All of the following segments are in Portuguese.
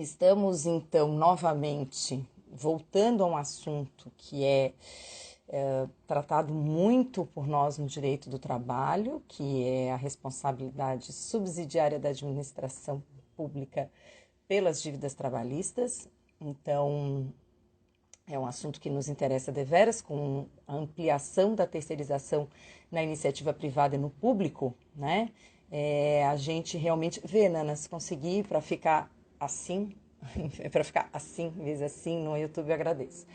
Estamos, então, novamente voltando a um assunto que é tratado muito por nós no direito do trabalho, que é a responsabilidade subsidiária da administração pública pelas dívidas trabalhistas. Então, é um assunto que nos interessa deveras, com a ampliação da terceirização na iniciativa privada e no público, né? A gente realmente vê, Nana, se conseguir para ficar assim, para ficar assim, vezes assim, no YouTube eu agradeço.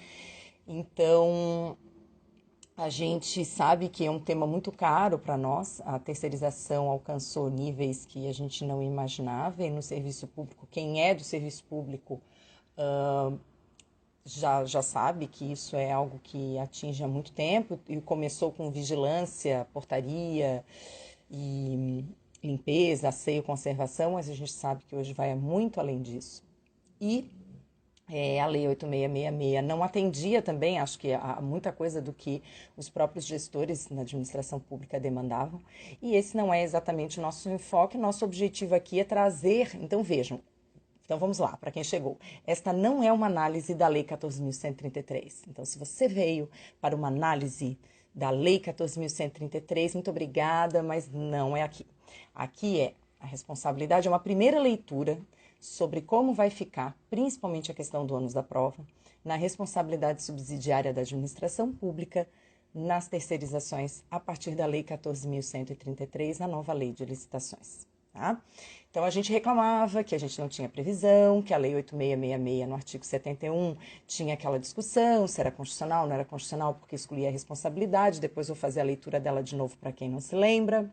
Então, a gente sabe que é um tema muito caro para nós, a terceirização alcançou níveis que a gente não imaginava, e no serviço público, quem é do serviço público já sabe que isso é algo que atinge há muito tempo, e começou com vigilância, portaria e limpeza, asseio, conservação, mas a gente sabe que hoje vai muito além disso. E a Lei 8666 não atendia também, acho que a muita coisa do que os próprios gestores na administração pública demandavam, e esse não é exatamente o nosso enfoque. Nosso objetivo aqui é trazer, então vejam, então vamos lá, para quem chegou. Esta não é uma análise da Lei 14.133. Então, se você veio para uma análise da Lei 14.133, muito obrigada, mas não é aqui. Aqui é a responsabilidade, é uma primeira leitura sobre como vai ficar, principalmente a questão do ônus da prova, na responsabilidade subsidiária da administração pública, nas terceirizações, a partir da Lei 14.133, a nova Lei de Licitações. Tá? Então, a gente reclamava que a gente não tinha previsão, que a Lei 8666, no artigo 71, tinha aquela discussão, se era constitucional, não era constitucional, porque excluía a responsabilidade. Depois vou fazer a leitura dela de novo para quem não se lembra.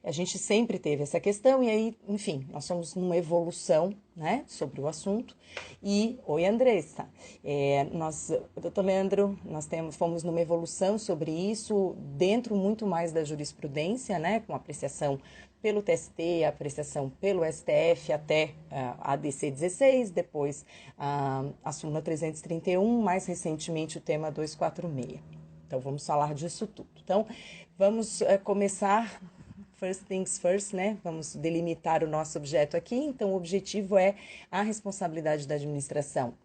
A gente sempre teve essa questão, e aí, enfim, nós somos numa evolução, né, sobre o assunto. E, oi, Andressa, doutor Leandro, fomos numa evolução sobre isso, dentro muito mais da jurisprudência, né, com apreciação pelo TST, apreciação pelo STF, até a ADC 16, depois a súmula 331, mais recentemente o tema 246. Então, vamos falar disso tudo. Então, vamos começar, first things first, né? Vamos delimitar o nosso objeto aqui. Então, o objetivo é a responsabilidade da administração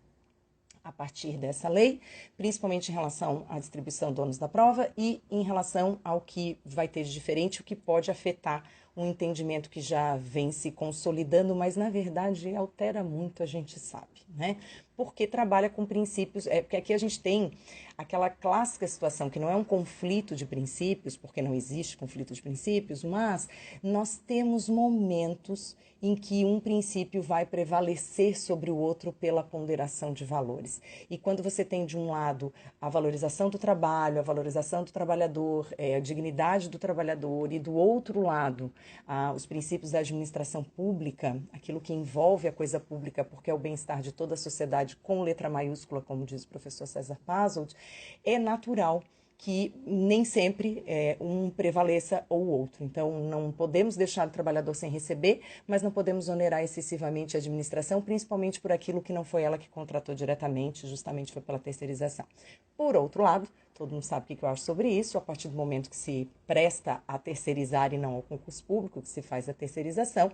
a partir dessa lei, principalmente em relação à distribuição do ônus da prova e em relação ao que vai ter de diferente, o que pode afetar um entendimento que já vem se consolidando, mas na verdade altera muito, a gente sabe, né? Porque trabalha com princípios, porque aqui a gente tem aquela clássica situação que não é um conflito de princípios, porque não existe conflito de princípios, mas nós temos momentos em que um princípio vai prevalecer sobre o outro pela ponderação de valores. E quando você tem de um lado a valorização do trabalho, a valorização do trabalhador, a dignidade do trabalhador, e do outro lado os princípios da administração pública, aquilo que envolve a coisa pública, porque é o bem-estar de toda a sociedade com letra maiúscula, como diz o professor César Pazold, é natural que nem sempre um prevaleça ou o outro. Então, não podemos deixar o trabalhador sem receber, mas não podemos onerar excessivamente a administração, principalmente por aquilo que não foi ela que contratou diretamente, justamente foi pela terceirização. Por outro lado, todo mundo sabe o que eu acho sobre isso, a partir do momento que se presta a terceirizar e não ao concurso público, que se faz a terceirização,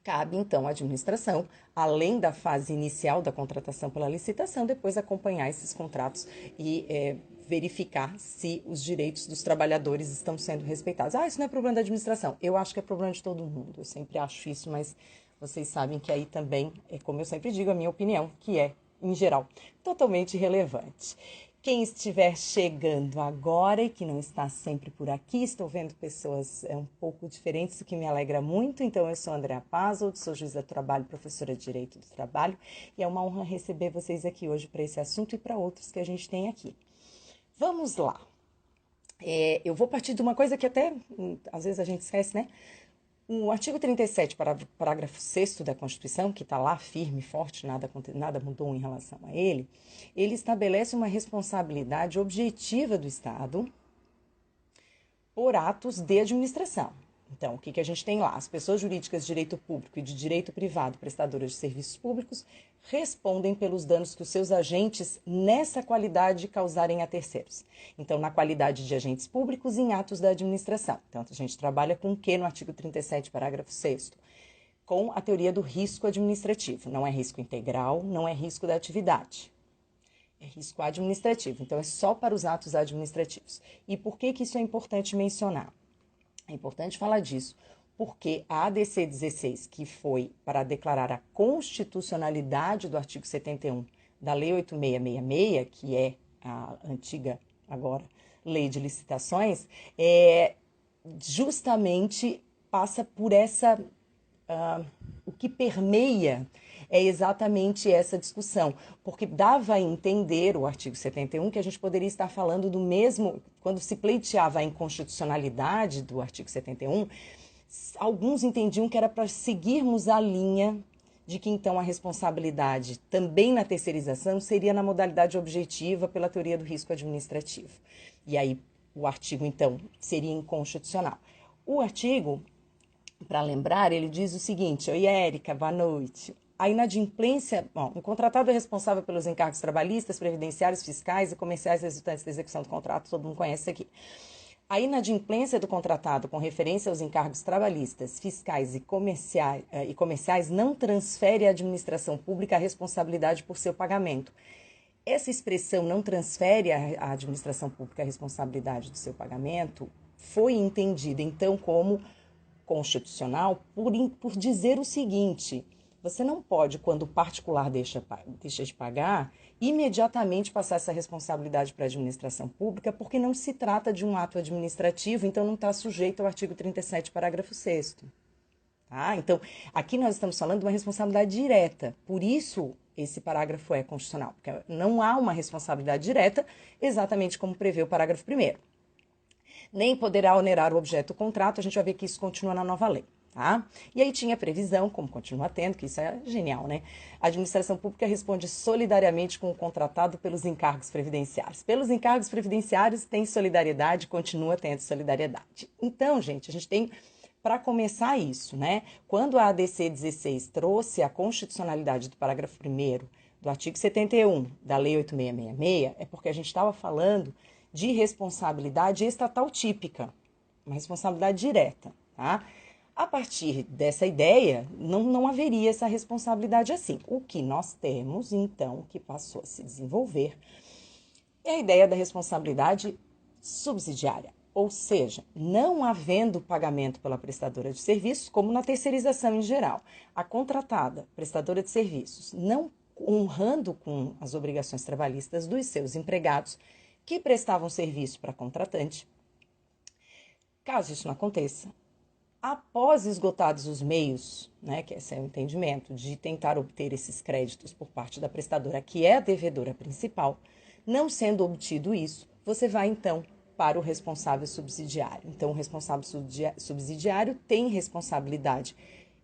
cabe, então, à administração, além da fase inicial da contratação pela licitação, depois acompanhar esses contratos e verificar se os direitos dos trabalhadores estão sendo respeitados. Isso não é problema da administração. Eu acho que é problema de todo mundo. Eu sempre acho isso, mas vocês sabem que aí também, como eu sempre digo, a minha opinião, que é, em geral, totalmente irrelevante. Quem estiver chegando agora e que não está sempre por aqui, estou vendo pessoas um pouco diferentes, o que me alegra muito. Então, eu sou Andréa Pazold, sou juíza do trabalho, professora de Direito do Trabalho, e é uma honra receber vocês aqui hoje para esse assunto e para outros que a gente tem aqui. Vamos lá. Eu vou partir de uma coisa que até, às vezes, a gente esquece, né? O artigo 37, parágrafo 6º da Constituição, que está lá firme, forte, nada mudou em relação a ele, ele estabelece uma responsabilidade objetiva do Estado por atos de administração. Então, o que a gente tem lá? As pessoas jurídicas de direito público e de direito privado, prestadoras de serviços públicos, respondem pelos danos que os seus agentes nessa qualidade causarem a terceiros. Então, na qualidade de agentes públicos em atos da administração. Então, a gente trabalha com o que no artigo 37, parágrafo 6º? com a teoria do risco administrativo. Não é risco integral, não é risco da atividade. É risco administrativo, então é só para os atos administrativos. E por que isso é importante mencionar? É importante falar disso, porque a ADC 16, que foi para declarar a constitucionalidade do artigo 71 da Lei 8666, que é a antiga, agora, Lei de Licitações, justamente passa por essa... o que permeia é exatamente essa discussão, porque dava a entender o artigo 71 que a gente poderia estar falando do mesmo, quando se pleiteava a inconstitucionalidade do artigo 71, alguns entendiam que era para seguirmos a linha de que então a responsabilidade também na terceirização seria na modalidade objetiva pela teoria do risco administrativo. E aí o artigo então seria inconstitucional. O artigo, para lembrar, ele diz o seguinte: oi, Érica, boa noite. A inadimplência, o contratado é responsável pelos encargos trabalhistas, previdenciários, fiscais e comerciais resultantes da execução do contrato, todo mundo conhece isso aqui. A inadimplência do contratado com referência aos encargos trabalhistas, fiscais e comerciais não transfere à administração pública a responsabilidade por seu pagamento. Essa expressão não transfere à administração pública a responsabilidade do seu pagamento foi entendida, então, como constitucional por dizer o seguinte: você não pode, quando o particular deixa de pagar, imediatamente passar essa responsabilidade para a administração pública, porque não se trata de um ato administrativo, então não está sujeito ao artigo 37, parágrafo 6º. Tá? Então, aqui nós estamos falando de uma responsabilidade direta, por isso esse parágrafo é constitucional, porque não há uma responsabilidade direta, exatamente como prevê o parágrafo 1º. Nem poderá onerar o objeto do contrato, a gente vai ver que isso continua na nova lei. Tá? E aí tinha previsão, como continua tendo, que isso é genial, né? A administração pública responde solidariamente com o contratado pelos encargos previdenciários. Pelos encargos previdenciários tem solidariedade, continua tendo solidariedade. Então, gente, a gente tem, para começar isso, né? Quando a ADC 16 trouxe a constitucionalidade do parágrafo 1º do artigo 71 da Lei 8666, é porque a gente estava falando de responsabilidade estatal típica, uma responsabilidade direta, tá? A partir dessa ideia, não haveria essa responsabilidade assim. O que nós temos, então, que passou a se desenvolver, é a ideia da responsabilidade subsidiária. Ou seja, não havendo pagamento pela prestadora de serviços, como na terceirização em geral, a contratada, prestadora de serviços, não honrando com as obrigações trabalhistas dos seus empregados que prestavam serviço para a contratante, caso isso não aconteça, após esgotados os meios, né, que esse é o entendimento, de tentar obter esses créditos por parte da prestadora, que é a devedora principal, não sendo obtido isso, você vai então para o responsável subsidiário. Então, o responsável subsidiário tem responsabilidade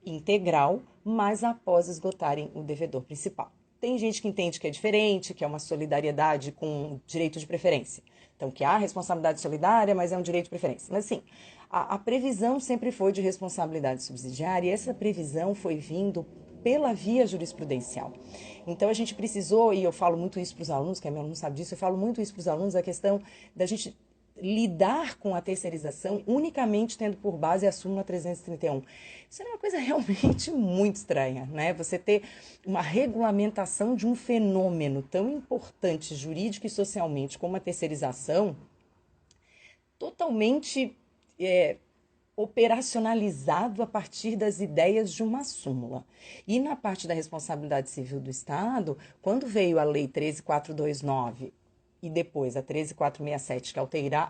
integral, mas após esgotarem o devedor principal. Tem gente que entende que é diferente, que é uma solidariedade com direito de preferência. Então, que há responsabilidade solidária, mas é um direito de preferência. Mas, assim, a previsão sempre foi de responsabilidade subsidiária e essa previsão foi vindo pela via jurisprudencial. Então, a gente precisou, e eu falo muito isso para os alunos, que a minha aluna sabe disso, eu falo muito isso para os alunos, a questão da gente lidar com a terceirização unicamente tendo por base a súmula 331. Isso é uma coisa realmente muito estranha, né? Você ter uma regulamentação de um fenômeno tão importante jurídico e socialmente como a terceirização, totalmente operacionalizado a partir das ideias de uma súmula. E na parte da responsabilidade civil do Estado, quando veio a Lei 13.429 e depois a 13.467, que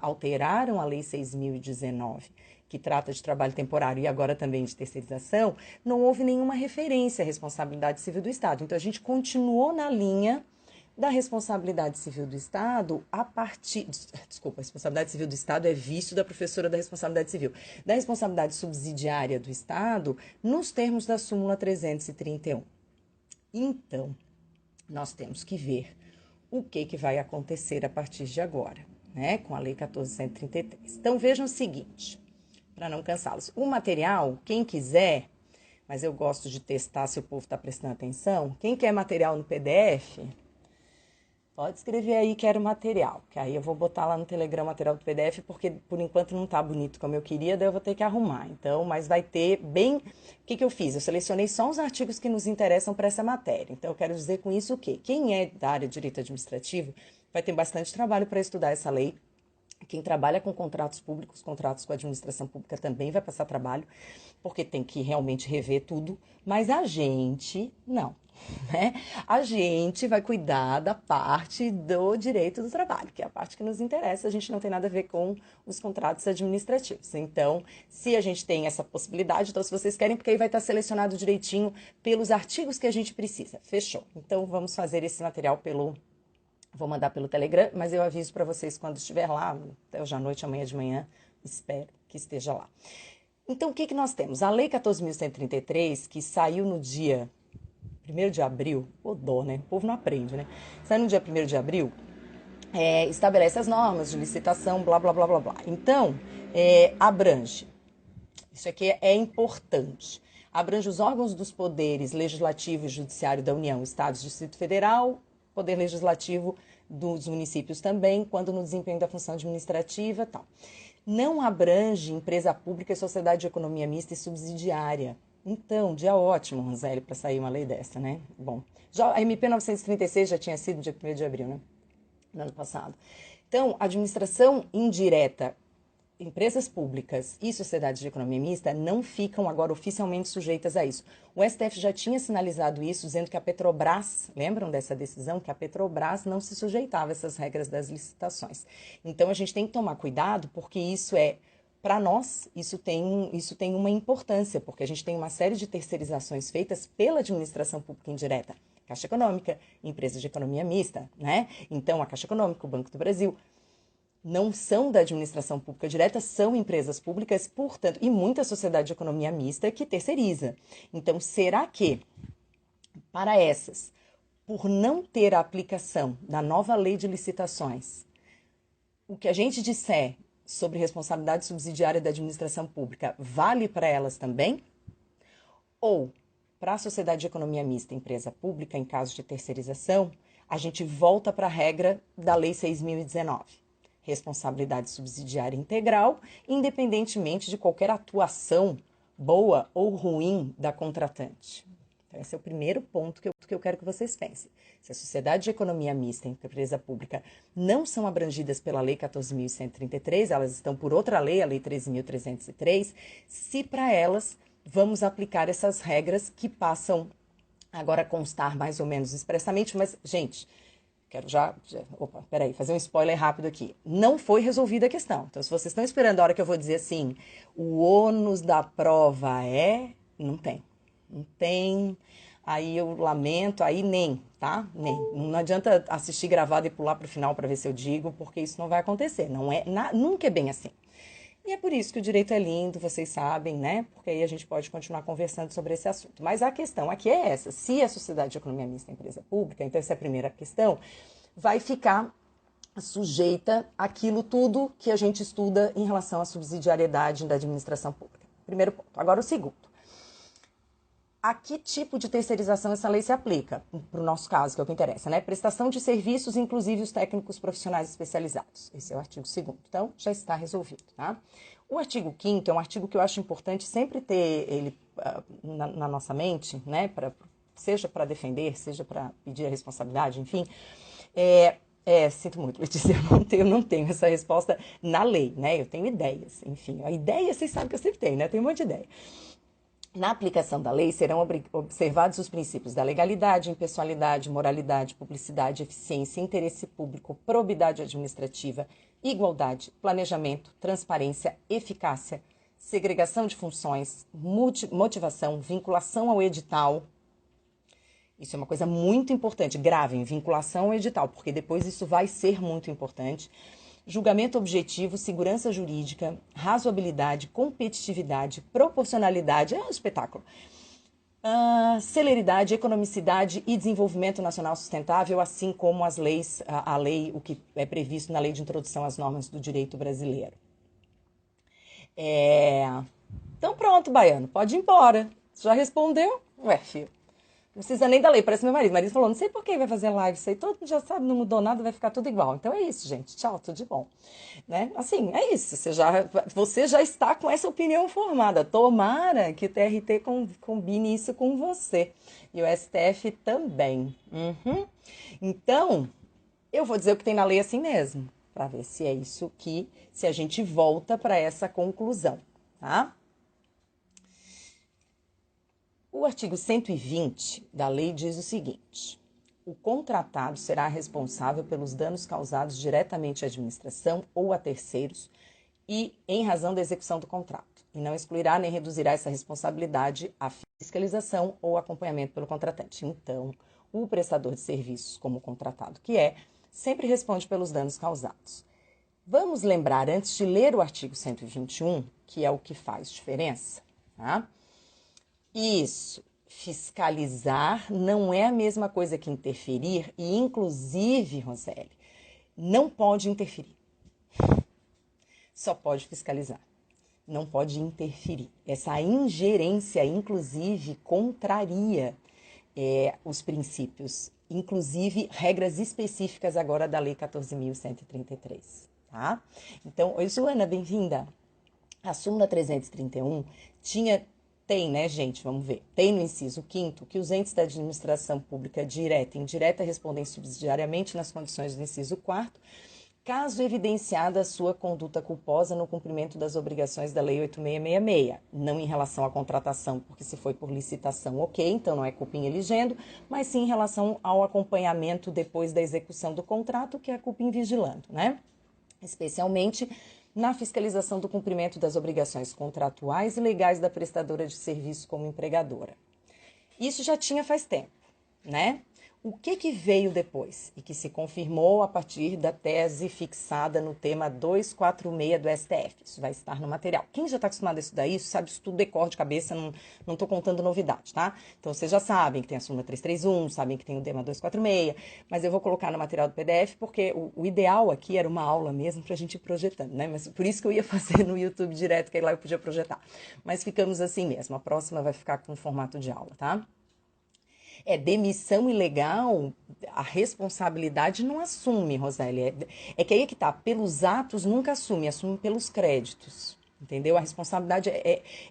alteraram a Lei 6.019, que trata de trabalho temporário e agora também de terceirização, não houve nenhuma referência à responsabilidade civil do Estado. Então, a gente continuou na linha da responsabilidade civil do Estado a partir... Desculpa, a responsabilidade civil do Estado é vício da professora da responsabilidade civil. Da responsabilidade subsidiária do Estado nos termos da súmula 331. Então, nós temos que ver o que vai acontecer a partir de agora, né, com a Lei 14.133. Então, vejam o seguinte, para não cansá-los. O material, quem quiser, mas eu gosto de testar se o povo está prestando atenção, quem quer material no PDF, Pode escrever aí quero material, que aí eu vou botar lá no Telegram material do PDF, porque por enquanto não tá bonito como eu queria, daí eu vou ter que arrumar. Então, mas vai ter bem... O que eu fiz? Eu selecionei só os artigos que nos interessam para essa matéria. Então, eu quero dizer com isso o quê? Quem é da área de direito administrativo vai ter bastante trabalho para estudar essa lei. Quem trabalha com contratos públicos, contratos com a administração pública também vai passar trabalho, porque tem que realmente rever tudo, mas a gente não, né? A gente vai cuidar da parte do direito do trabalho, que é a parte que nos interessa, a gente não tem nada a ver com os contratos administrativos. Então, se a gente tem essa possibilidade, então se vocês querem, porque aí vai estar selecionado direitinho pelos artigos que a gente precisa. Fechou. Então, vamos fazer esse material Vou mandar pelo Telegram, mas eu aviso para vocês quando estiver lá, até hoje à noite, amanhã de manhã, espero que esteja lá. Então, o que nós temos? A Lei 14.133, que saiu no dia 1º de abril, dó, né? O povo não aprende, né? Saiu no dia 1º de abril, estabelece as normas de licitação, blá, blá, blá, blá, blá. Então, abrange, isso aqui é importante, abrange os órgãos dos poderes legislativo e judiciário da União, Estados, Distrito Federal, Poder Legislativo dos municípios também, quando no desempenho da função administrativa e tal. Não abrange empresa pública e sociedade de economia mista e subsidiária. Então, dia ótimo, Roseli, para sair uma lei dessa, né? Bom, já, a MP 936 já tinha sido dia 1º de abril, né? No ano passado. Então, administração indireta, empresas públicas e sociedades de economia mista não ficam agora oficialmente sujeitas a isso. O STF já tinha sinalizado isso, dizendo que a Petrobras, lembram dessa decisão? Que a Petrobras não se sujeitava a essas regras das licitações. Então a gente tem que tomar cuidado, porque isso para nós, isso tem uma importância, porque a gente tem uma série de terceirizações feitas pela administração pública indireta. Caixa Econômica, empresas de economia mista, né? Então a Caixa Econômica, o Banco do Brasil, não são da administração pública direta, são empresas públicas, portanto, e muita sociedade de economia mista que terceiriza. Então, será que, para essas, por não ter a aplicação da nova lei de licitações, o que a gente disser sobre responsabilidade subsidiária da administração pública vale para elas também? Ou, para a sociedade de economia mista, empresa pública, em caso de terceirização, a gente volta para a regra da Lei 6.019. Responsabilidade subsidiária integral, independentemente de qualquer atuação boa ou ruim da contratante. Então, esse é o primeiro ponto que eu quero que vocês pensem. Se a sociedade de economia mista e empresa pública não são abrangidas pela Lei 14.133, elas estão por outra lei, a Lei 13.303, se para elas vamos aplicar essas regras que passam agora a constar mais ou menos expressamente, mas, gente... Quero fazer um spoiler rápido aqui. Não foi resolvida a questão. Então, se vocês estão esperando a hora que eu vou dizer assim, o ônus da prova não tem. Não tem. Aí eu lamento, aí nem, tá? Nem. Não adianta assistir gravado e pular para o final para ver se eu digo, porque isso não vai acontecer. Nunca é bem assim. E é por isso que o direito é lindo, vocês sabem, né? Porque aí a gente pode continuar conversando sobre esse assunto. Mas a questão aqui é essa. Se a sociedade de economia mista é empresa pública, então essa é a primeira questão, vai ficar sujeita àquilo tudo que a gente estuda em relação à subsidiariedade da administração pública. Primeiro ponto. Agora o segundo. A que tipo de terceirização essa lei se aplica? Para o nosso caso, que é o que interessa, né? Prestação de serviços, inclusive os técnicos profissionais especializados. Esse é o artigo 2º. Então, já está resolvido, tá? O artigo 5º é um artigo que eu acho importante sempre ter ele na nossa mente, né? Seja para defender, seja para pedir a responsabilidade, enfim. Sinto muito, Letícia, eu não tenho essa resposta na lei, né? Eu tenho ideias, enfim. A ideia, vocês sabem que eu sempre tenho, né? Eu tenho um monte de ideia. Na aplicação da lei, serão observados os princípios da legalidade, impessoalidade, moralidade, publicidade, eficiência, interesse público, probidade administrativa, igualdade, planejamento, transparência, eficácia, segregação de funções, motivação, vinculação ao edital. Isso é uma coisa muito importante. Gravem, vinculação ao edital, porque depois isso vai ser muito importante. Julgamento objetivo, segurança jurídica, razoabilidade, competitividade, proporcionalidade, é um espetáculo. Celeridade, economicidade e desenvolvimento nacional sustentável, assim como as leis, o que é previsto na Lei de Introdução às Normas do Direito Brasileiro. Então pronto, Baiano, pode ir embora. Já respondeu? Ué, filho. Não precisa nem da lei, parece meu marido. Meu marido falou, não sei por que vai fazer live, isso aí todo mundo já sabe, não mudou nada, vai ficar tudo igual. Então é isso, gente. Tchau, tudo de bom. Né? Assim, é isso. Você já está com essa opinião formada. Tomara que o TRT combine isso com você. E o STF também. Uhum. Então, eu vou dizer o que tem na lei assim mesmo, para ver se é isso que, se a gente volta para essa conclusão, tá? O artigo 120 da lei diz o seguinte: o contratado será responsável pelos danos causados diretamente à administração ou a terceiros e em razão da execução do contrato, e não excluirá nem reduzirá essa responsabilidade à fiscalização ou acompanhamento pelo contratante. Então, o prestador de serviços, como contratado que é, sempre responde pelos danos causados. Vamos lembrar, antes de ler o artigo 121, que é o que faz diferença, tá? Isso, fiscalizar não é a mesma coisa que interferir e, inclusive, Roseli, não pode interferir, só pode fiscalizar, não pode interferir. Essa ingerência, inclusive, contraria os princípios, inclusive regras específicas agora da Lei 14.133, tá? Então, oi, Joana, bem-vinda. A súmula 331 tem, né, gente? Vamos ver. Tem no inciso 5º que os entes da administração pública direta e indireta respondem subsidiariamente nas condições do inciso 4º, caso evidenciada a sua conduta culposa no cumprimento das obrigações da Lei 8.666, não em relação à contratação, porque se foi por licitação, ok, então não é culpa em eligendo, mas sim em relação ao acompanhamento depois da execução do contrato, que é a culpa em vigilando, né? Especialmente na fiscalização do cumprimento das obrigações contratuais e legais da prestadora de serviço como empregadora. Isso já tinha faz tempo, né? O que veio depois e que se confirmou a partir da tese fixada no tema 246 do STF? Isso vai estar no material. Quem já está acostumado a estudar isso, sabe isso tudo decor de cabeça, não estou contando novidade, tá? Então vocês já sabem que tem a súmula 331, sabem que tem o tema 246, mas eu vou colocar no material do PDF porque o ideal aqui era uma aula mesmo para a gente ir projetando, né? Mas por isso que eu ia fazer no YouTube direto, que aí lá eu podia projetar. Mas ficamos assim mesmo, a próxima vai ficar com formato de aula, tá? Demissão ilegal, a responsabilidade não assume, Roseli. É que aí é que tá, pelos atos nunca assume pelos créditos. Entendeu? A responsabilidade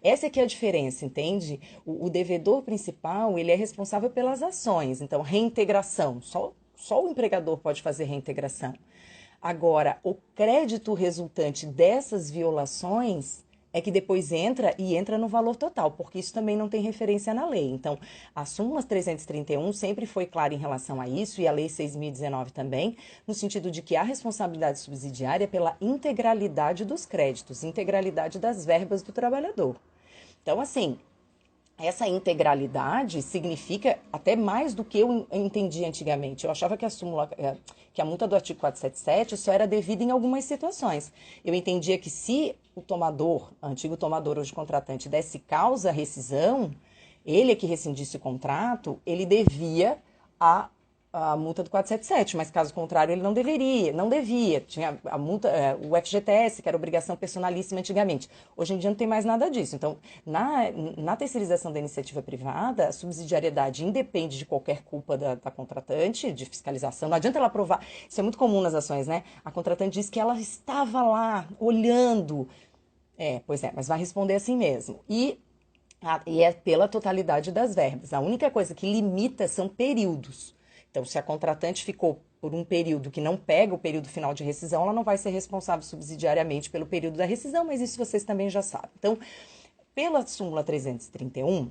essa é que é a diferença, entende? O devedor principal, ele é responsável pelas ações. Então, reintegração, só o empregador pode fazer reintegração. Agora, o crédito resultante dessas violações é que depois entra no valor total, porque isso também não tem referência na lei. Então, a súmula 331 sempre foi clara em relação a isso, e a lei 6.019 também, no sentido de que a responsabilidade subsidiária é pela integralidade dos créditos, integralidade das verbas do trabalhador. Então, assim, essa integralidade significa até mais do que eu entendi antigamente. Eu achava que que a multa do artigo 477 só era devida em algumas situações. Eu entendia que se o tomador, antigo tomador, hoje contratante, desse causa à rescisão, ele é que rescindisse o contrato, ele devia a multa do 477, mas caso contrário ele não devia. Tinha a multa, o FGTS, que era obrigação personalíssima antigamente. Hoje em dia não tem mais nada disso. Então, na terceirização da iniciativa privada, a subsidiariedade independe de qualquer culpa da contratante, de fiscalização. Não adianta ela provar. Isso é muito comum nas ações, né? A contratante diz que ela estava lá, olhando. Pois é, mas vai responder assim mesmo. E é pela totalidade das verbas. A única coisa que limita são períodos. Então, se a contratante ficou por um período que não pega o período final de rescisão, ela não vai ser responsável subsidiariamente pelo período da rescisão, mas isso vocês também já sabem. Então, pela súmula 331,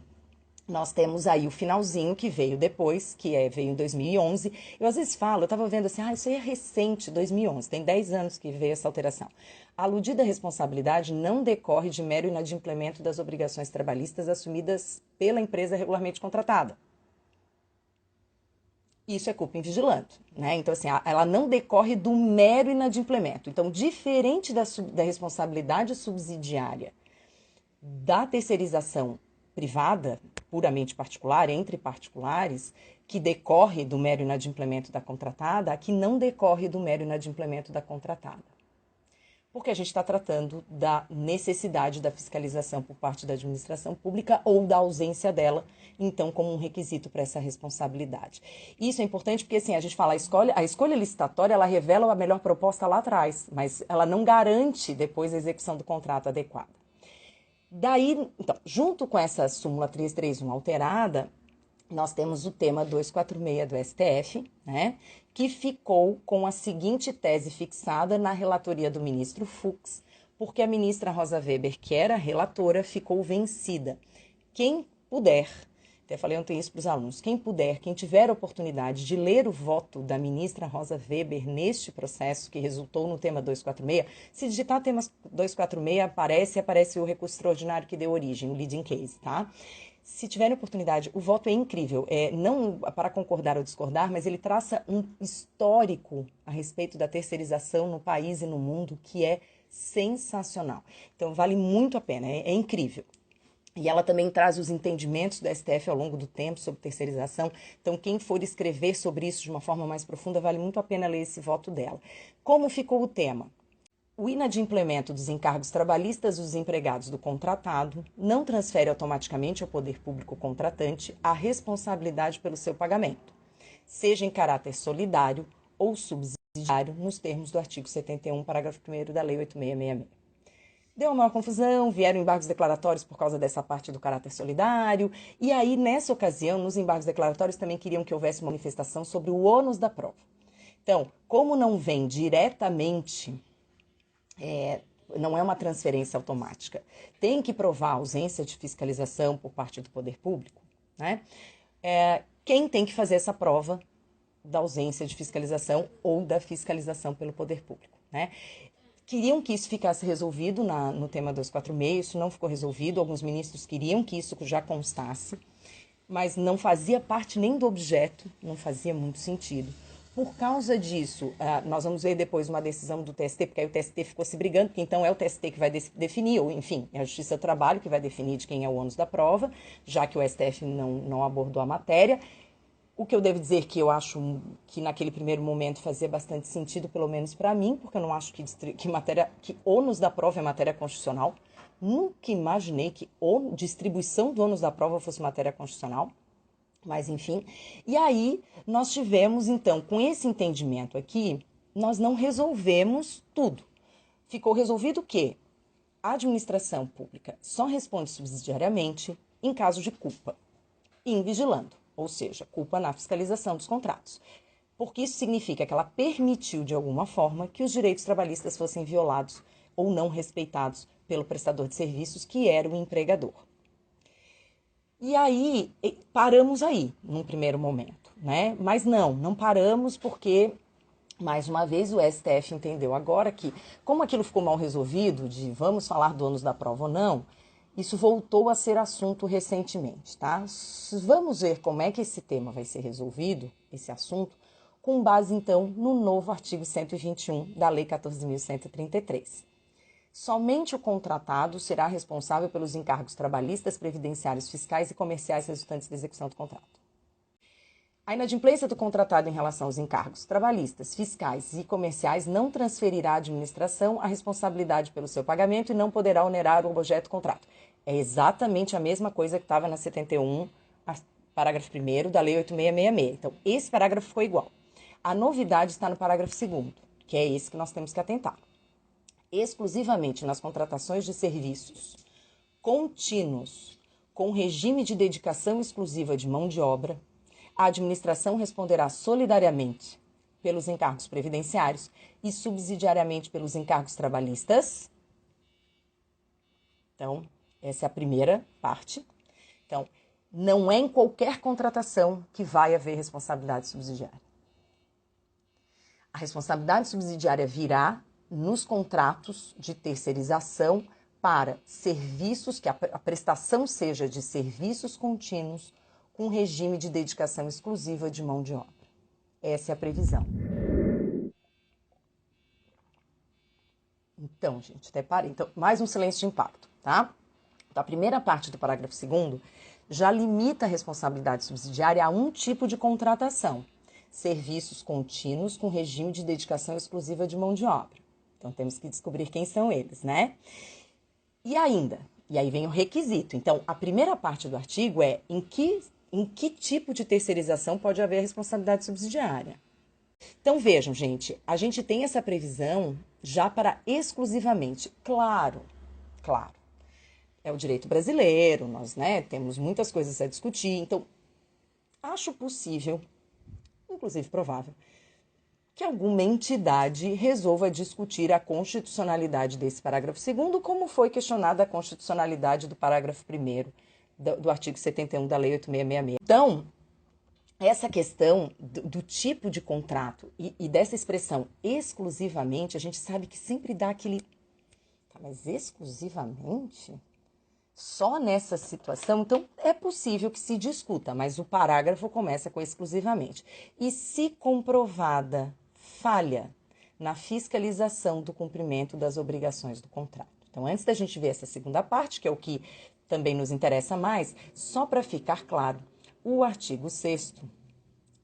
nós temos aí o finalzinho que veio depois, veio em 2011. Eu às vezes falo, eu estava vendo assim, isso aí é recente, 2011, tem 10 anos que veio essa alteração. A aludida responsabilidade não decorre de mero inadimplemento das obrigações trabalhistas assumidas pela empresa regularmente contratada. Isso é culpa em vigilando, né? Então, assim, ela não decorre do mero inadimplemento. Então, diferente da responsabilidade subsidiária da terceirização privada, puramente particular, entre particulares, que decorre do mero inadimplemento da contratada, aqui não decorre do mero inadimplemento da contratada. porque a gente está tratando da necessidade da fiscalização por parte da administração pública ou da ausência dela, então, como um requisito para essa responsabilidade. Isso é importante porque, assim, a gente fala, a escolha licitatória, ela revela a melhor proposta lá atrás, mas ela não garante depois a execução do contrato adequada. Daí, então, junto com essa súmula 331 alterada, nós temos o tema 246 do STF, né, que ficou com a seguinte tese fixada na relatoria do ministro Fux, porque a ministra Rosa Weber, que era relatora, ficou vencida. Quem puder, até falei ontem isso para os alunos, quem puder, quem tiver a oportunidade de ler o voto da ministra Rosa Weber neste processo que resultou no tema 246, se digitar tema 246, aparece o recurso extraordinário que deu origem, o leading case, tá? Se tiverem oportunidade, o voto é incrível, não para concordar ou discordar, mas ele traça um histórico a respeito da terceirização no país e no mundo que é sensacional. Então, vale muito a pena, é incrível. E ela também traz os entendimentos do STF ao longo do tempo sobre terceirização. Então, quem for escrever sobre isso de uma forma mais profunda, vale muito a pena ler esse voto dela. Como ficou o tema? O inadimplemento dos encargos trabalhistas dos empregados do contratado não transfere automaticamente ao poder público contratante a responsabilidade pelo seu pagamento, seja em caráter solidário ou subsidiário, nos termos do artigo 71, parágrafo 1º da Lei 8666. Deu uma maior confusão, vieram embargos declaratórios por causa dessa parte do caráter solidário, e aí, nessa ocasião, nos embargos declaratórios também queriam que houvesse uma manifestação sobre o ônus da prova. Então, como não vem diretamente... não é uma transferência automática. Tem que provar a ausência de fiscalização por parte do poder público, né? Quem tem que fazer essa prova da ausência de fiscalização ou da fiscalização pelo poder público, né? Queriam que isso ficasse resolvido no tema 246, isso não ficou resolvido, alguns ministros queriam que isso já constasse, mas não fazia parte nem do objeto, não fazia muito sentido. Por causa disso, nós vamos ver depois uma decisão do TST, porque aí o TST ficou se brigando, porque então é o TST que vai definir, ou enfim, é a Justiça do Trabalho que vai definir de quem é o ônus da prova, já que o STF não abordou a matéria. O que eu devo dizer que eu acho que naquele primeiro momento fazia bastante sentido, pelo menos para mim, porque eu não acho que ônus da prova é matéria constitucional. Nunca imaginei que distribuição do ônus da prova fosse matéria constitucional. Mas, enfim, e aí nós tivemos, então, com esse entendimento aqui, nós não resolvemos tudo. Ficou resolvido que a administração pública só responde subsidiariamente em caso de culpa, invigilando, ou seja, culpa na fiscalização dos contratos. Porque isso significa que ela permitiu, de alguma forma, que os direitos trabalhistas fossem violados ou não respeitados pelo prestador de serviços, que era o empregador. E aí, paramos aí, num primeiro momento, né? Mas não paramos porque, mais uma vez, o STF entendeu agora que, como aquilo ficou mal resolvido, de vamos falar do ônus da prova ou não, isso voltou a ser assunto recentemente, tá? Vamos ver como é que esse tema vai ser resolvido, esse assunto, com base, então, no novo artigo 121 da Lei 14.133. Somente o contratado será responsável pelos encargos trabalhistas, previdenciários, fiscais e comerciais resultantes da execução do contrato. A inadimplência do contratado em relação aos encargos trabalhistas, fiscais e comerciais não transferirá à administração a responsabilidade pelo seu pagamento e não poderá onerar o objeto do contrato. É exatamente a mesma coisa que estava na 71, parágrafo 1º da Lei 8666. Então, esse parágrafo ficou igual. A novidade está no parágrafo 2º, que é esse que nós temos que atentar. Exclusivamente nas contratações de serviços contínuos com regime de dedicação exclusiva de mão de obra, a administração responderá solidariamente pelos encargos previdenciários e subsidiariamente pelos encargos trabalhistas. Então, essa é a primeira parte. Então, não é em qualquer contratação que vai haver responsabilidade subsidiária. A responsabilidade subsidiária virá nos contratos de terceirização para serviços, que a prestação seja de serviços contínuos com regime de dedicação exclusiva de mão de obra. Essa é a previsão. Então, gente, até parei. Então, mais um silêncio de impacto, tá? Então, a primeira parte do parágrafo 2º já limita a responsabilidade subsidiária a um tipo de contratação: serviços contínuos com regime de dedicação exclusiva de mão de obra. Então, temos que descobrir quem são eles, né? E ainda, e aí vem o requisito. Então, a primeira parte do artigo é em que tipo de terceirização pode haver responsabilidade subsidiária. Então, vejam, gente, a gente tem essa previsão já para exclusivamente. Claro, claro, é o direito brasileiro, nós, né, temos muitas coisas a discutir, então, acho possível, inclusive provável, que alguma entidade resolva discutir a constitucionalidade desse parágrafo 2º, como foi questionada a constitucionalidade do parágrafo 1º do artigo 71 da Lei 8666. Então, essa questão do tipo de contrato e dessa expressão exclusivamente, a gente sabe que sempre dá aquele... Tá, mas exclusivamente? Só nessa situação? Então, é possível que se discuta, mas o parágrafo começa com exclusivamente. E se comprovada falha na fiscalização do cumprimento das obrigações do contrato. Então, antes da gente ver essa segunda parte, que é o que também nos interessa mais, só para ficar claro, o artigo 6º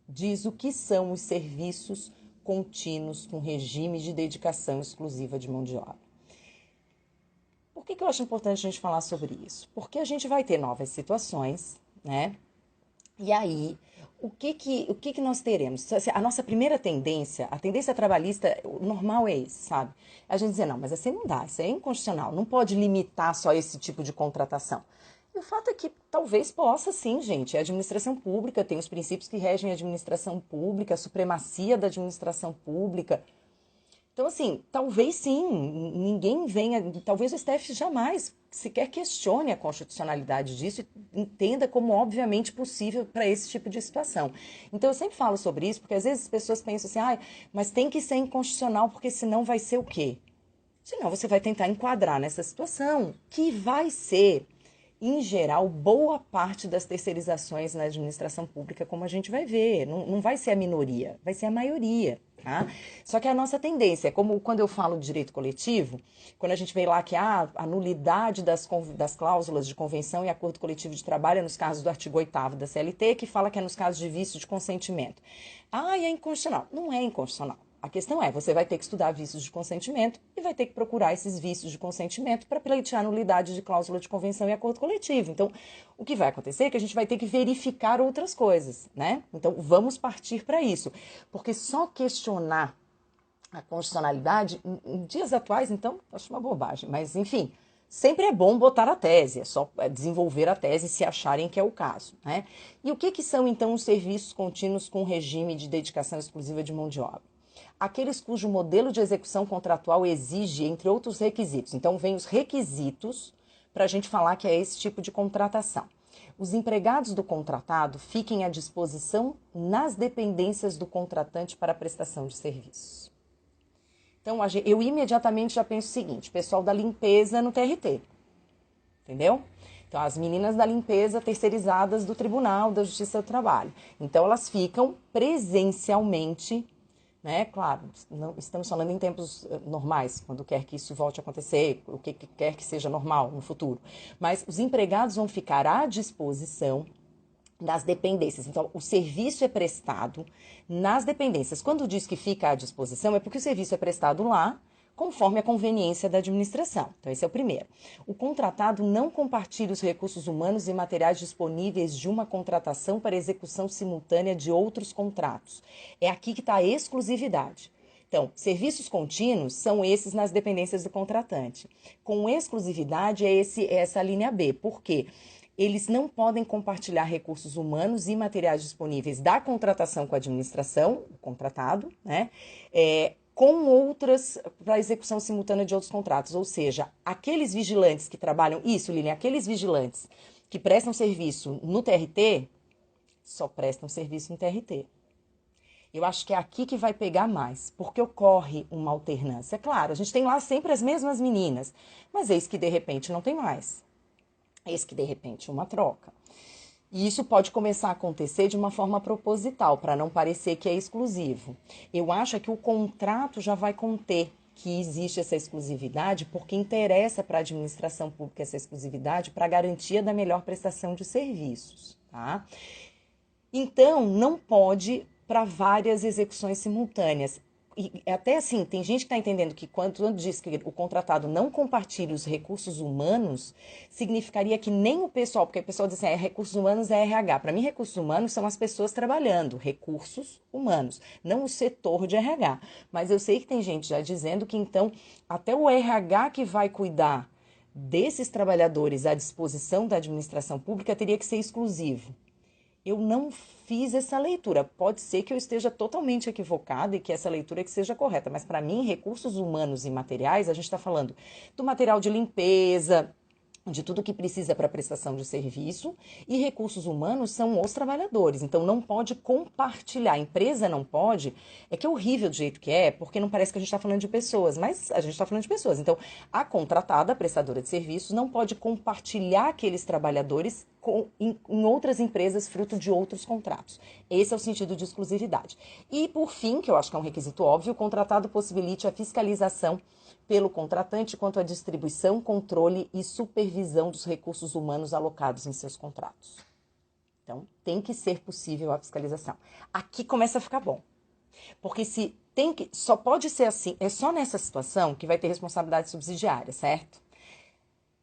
diz o que são os serviços contínuos com regime de dedicação exclusiva de mão de obra. Por que eu acho importante a gente falar sobre isso? Porque a gente vai ter novas situações, né? E aí, o que nós teremos? A nossa primeira tendência, a tendência trabalhista, o normal é esse, sabe? A gente dizer, não, mas assim não dá, isso é inconstitucional, não pode limitar só esse tipo de contratação. E o fato é que talvez possa sim, gente. A administração pública tem os princípios que regem a administração pública, a supremacia da administração pública. Então, assim, talvez sim, ninguém venha, talvez o STF jamais sequer questione a constitucionalidade disso e entenda como obviamente possível para esse tipo de situação. Então, eu sempre falo sobre isso, porque às vezes as pessoas pensam assim, mas tem que ser inconstitucional, porque senão vai ser o quê? Senão você vai tentar enquadrar nessa situação, que vai ser, em geral, boa parte das terceirizações na administração pública, como a gente vai ver. Não vai ser a minoria, vai ser a maioria. Tá? Só que a nossa tendência, como quando eu falo de direito coletivo, quando a gente vê lá que a nulidade das cláusulas de convenção e acordo coletivo de trabalho é nos casos do artigo 8º da CLT, que fala que é nos casos de vício de consentimento. É inconstitucional. Não é inconstitucional. A questão é, você vai ter que estudar vícios de consentimento e vai ter que procurar esses vícios de consentimento para pleitear nulidade de cláusula de convenção e acordo coletivo. Então, o que vai acontecer é que a gente vai ter que verificar outras coisas, né? Então, vamos partir para isso. Porque só questionar a constitucionalidade, em dias atuais, então, acho uma bobagem. Mas, enfim, sempre é bom botar a tese, é só desenvolver a tese se acharem que é o caso, né? E o que são, então, os serviços contínuos com regime de dedicação exclusiva de mão de obra? Aqueles cujo modelo de execução contratual exige, entre outros requisitos. Então, vem os requisitos para a gente falar que é esse tipo de contratação. Os empregados do contratado fiquem à disposição nas dependências do contratante para a prestação de serviços. Então, eu imediatamente já penso o seguinte, pessoal da limpeza no TRT, entendeu? Então, as meninas da limpeza terceirizadas do Tribunal da Justiça do Trabalho. Então, elas ficam presencialmente, né? Claro, não, estamos falando em tempos normais, quando quer que isso volte a acontecer, o que quer que seja normal no futuro. Mas os empregados vão ficar à disposição das dependências. Então, o serviço é prestado nas dependências. Quando diz que fica à disposição, é porque o serviço é prestado lá, conforme a conveniência da administração. Então, esse é o primeiro. O contratado não compartilha os recursos humanos e materiais disponíveis de uma contratação para execução simultânea de outros contratos. É aqui que está a exclusividade. Então, serviços contínuos são esses nas dependências do contratante. Com exclusividade é essa linha B. Por quê? Eles não podem compartilhar recursos humanos e materiais disponíveis da contratação com a administração, o contratado, né? Com outras para execução simultânea de outros contratos. Ou seja, aqueles vigilantes que trabalham, isso, Lilian, aqueles vigilantes que prestam serviço no TRT, só prestam serviço no TRT. Eu acho que é aqui que vai pegar mais, porque ocorre uma alternância. Claro, a gente tem lá sempre as mesmas meninas, mas eis que de repente não tem mais. Eis que de repente uma troca. E isso pode começar a acontecer de uma forma proposital, para não parecer que é exclusivo. Eu acho que o contrato já vai conter que existe essa exclusividade, porque interessa para a administração pública essa exclusividade para a garantia da melhor prestação de serviços, tá? Então, não pode para várias execuções simultâneas. e até assim, tem gente que está entendendo que quando diz que o contratado não compartilha os recursos humanos, significaria que nem o pessoal, porque o pessoal diz assim, recursos humanos é RH. Para mim, recursos humanos são as pessoas trabalhando, recursos humanos, não o setor de RH. Mas eu sei que tem gente já dizendo que então até o RH que vai cuidar desses trabalhadores à disposição da administração pública teria que ser exclusivo. Eu não fiz essa leitura. Pode ser que eu esteja totalmente equivocada e que essa leitura que seja correta, mas para mim, recursos humanos e materiais, a gente está falando do material de limpeza, de tudo que precisa para prestação de serviço, e recursos humanos são os trabalhadores. Então não pode compartilhar. A empresa não pode. É que é horrível do jeito que é, porque não parece que a gente está falando de pessoas, mas a gente está falando de pessoas. Então a contratada, a prestadora de serviços, não pode compartilhar aqueles trabalhadores em outras empresas fruto de outros contratos. Esse é o sentido de exclusividade. E por fim, que eu acho que é um requisito óbvio, o contratado possibilite a fiscalização pelo contratante quanto à distribuição, controle e supervisão dos recursos humanos alocados em seus contratos. Então, tem que ser possível a fiscalização. Aqui começa a ficar bom. Porque se tem que, só pode ser assim, é só nessa situação que vai ter responsabilidade subsidiária, certo?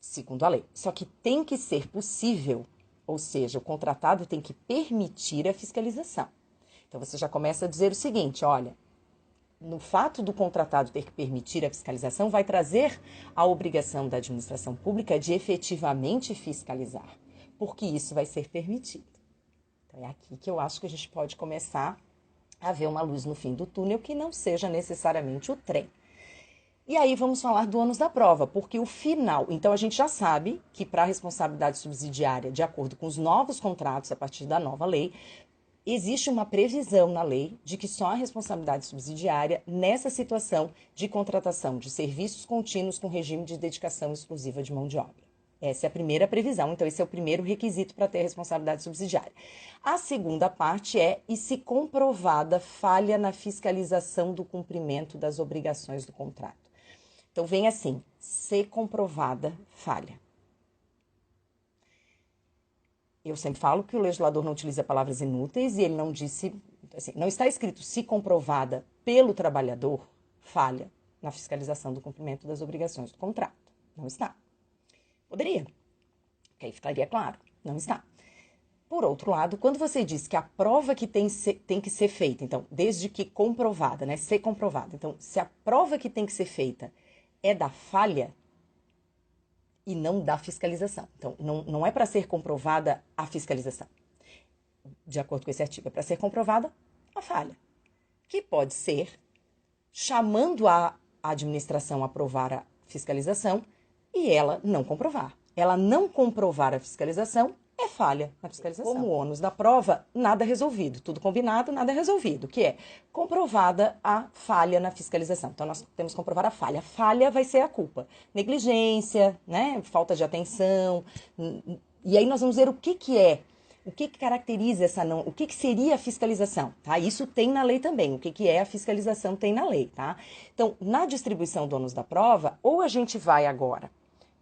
Segundo a lei. Só que tem que ser possível, ou seja, o contratado tem que permitir a fiscalização. Então, você já começa a dizer o seguinte, olha, no fato do contratado ter que permitir a fiscalização, vai trazer a obrigação da administração pública de efetivamente fiscalizar, porque isso vai ser permitido. Então é aqui que eu acho que a gente pode começar a ver uma luz no fim do túnel que não seja necessariamente o trem. E aí vamos falar do ônus da prova, porque o final... Então a gente já sabe que para a responsabilidade subsidiária, de acordo com os novos contratos a partir da nova lei, existe uma previsão na lei de que só a responsabilidade subsidiária nessa situação de contratação de serviços contínuos com regime de dedicação exclusiva de mão de obra. Essa é a primeira previsão, então esse é o primeiro requisito para ter a responsabilidade subsidiária. A segunda parte é, e se comprovada falha na fiscalização do cumprimento das obrigações do contrato. Então vem assim, se comprovada falha. Eu sempre falo que o legislador não utiliza palavras inúteis e ele não disse, assim, não está escrito se comprovada pelo trabalhador, falha na fiscalização do cumprimento das obrigações do contrato. Não está. Poderia, porque aí ficaria claro, não está. Por outro lado, quando você diz que a prova que tem que ser feita, então, desde que comprovada, né, ser comprovada, então, se a prova que tem que ser feita é da falha, e não da fiscalização. Então, não é para ser comprovada a fiscalização, de acordo com esse artigo, é para ser comprovada a falha, que pode ser chamando a administração a aprovar a fiscalização e ela não comprovar. Ela não comprovar a fiscalização é falha na fiscalização. Como ônus da prova, nada resolvido. Tudo combinado, nada resolvido, que é comprovada a falha na fiscalização. Então, nós temos que comprovar a falha. A falha vai ser a culpa. Negligência, né? Falta de atenção. E aí nós vamos ver o que é. O que caracteriza essa não... O que seria a fiscalização, tá? Isso tem na lei também. O que é a fiscalização tem na lei, tá? Então, na distribuição do ônus da prova, ou a gente vai agora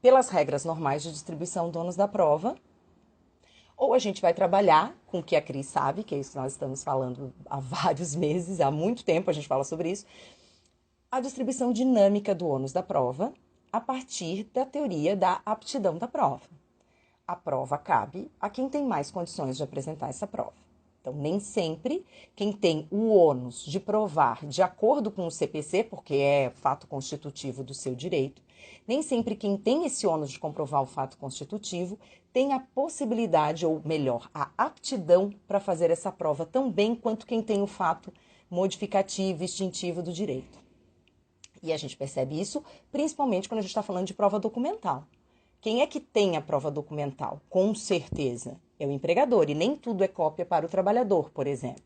pelas regras normais de distribuição do ônus da prova, ou a gente vai trabalhar com o que a Cris sabe, que é isso que nós estamos falando há vários meses, há muito tempo a gente fala sobre isso, a distribuição dinâmica do ônus da prova a partir da teoria da aptidão da prova. A prova cabe a quem tem mais condições de apresentar essa prova. Então, nem sempre quem tem o ônus de provar de acordo com o CPC, porque é fato constitutivo do seu direito, nem sempre quem tem esse ônus de comprovar o fato constitutivo tem a possibilidade, ou melhor, a aptidão para fazer essa prova tão bem quanto quem tem o fato modificativo, extintivo do direito. E a gente percebe isso principalmente quando a gente está falando de prova documental. Quem é que tem a prova documental? Com certeza é o empregador, e nem tudo é cópia para o trabalhador, por exemplo.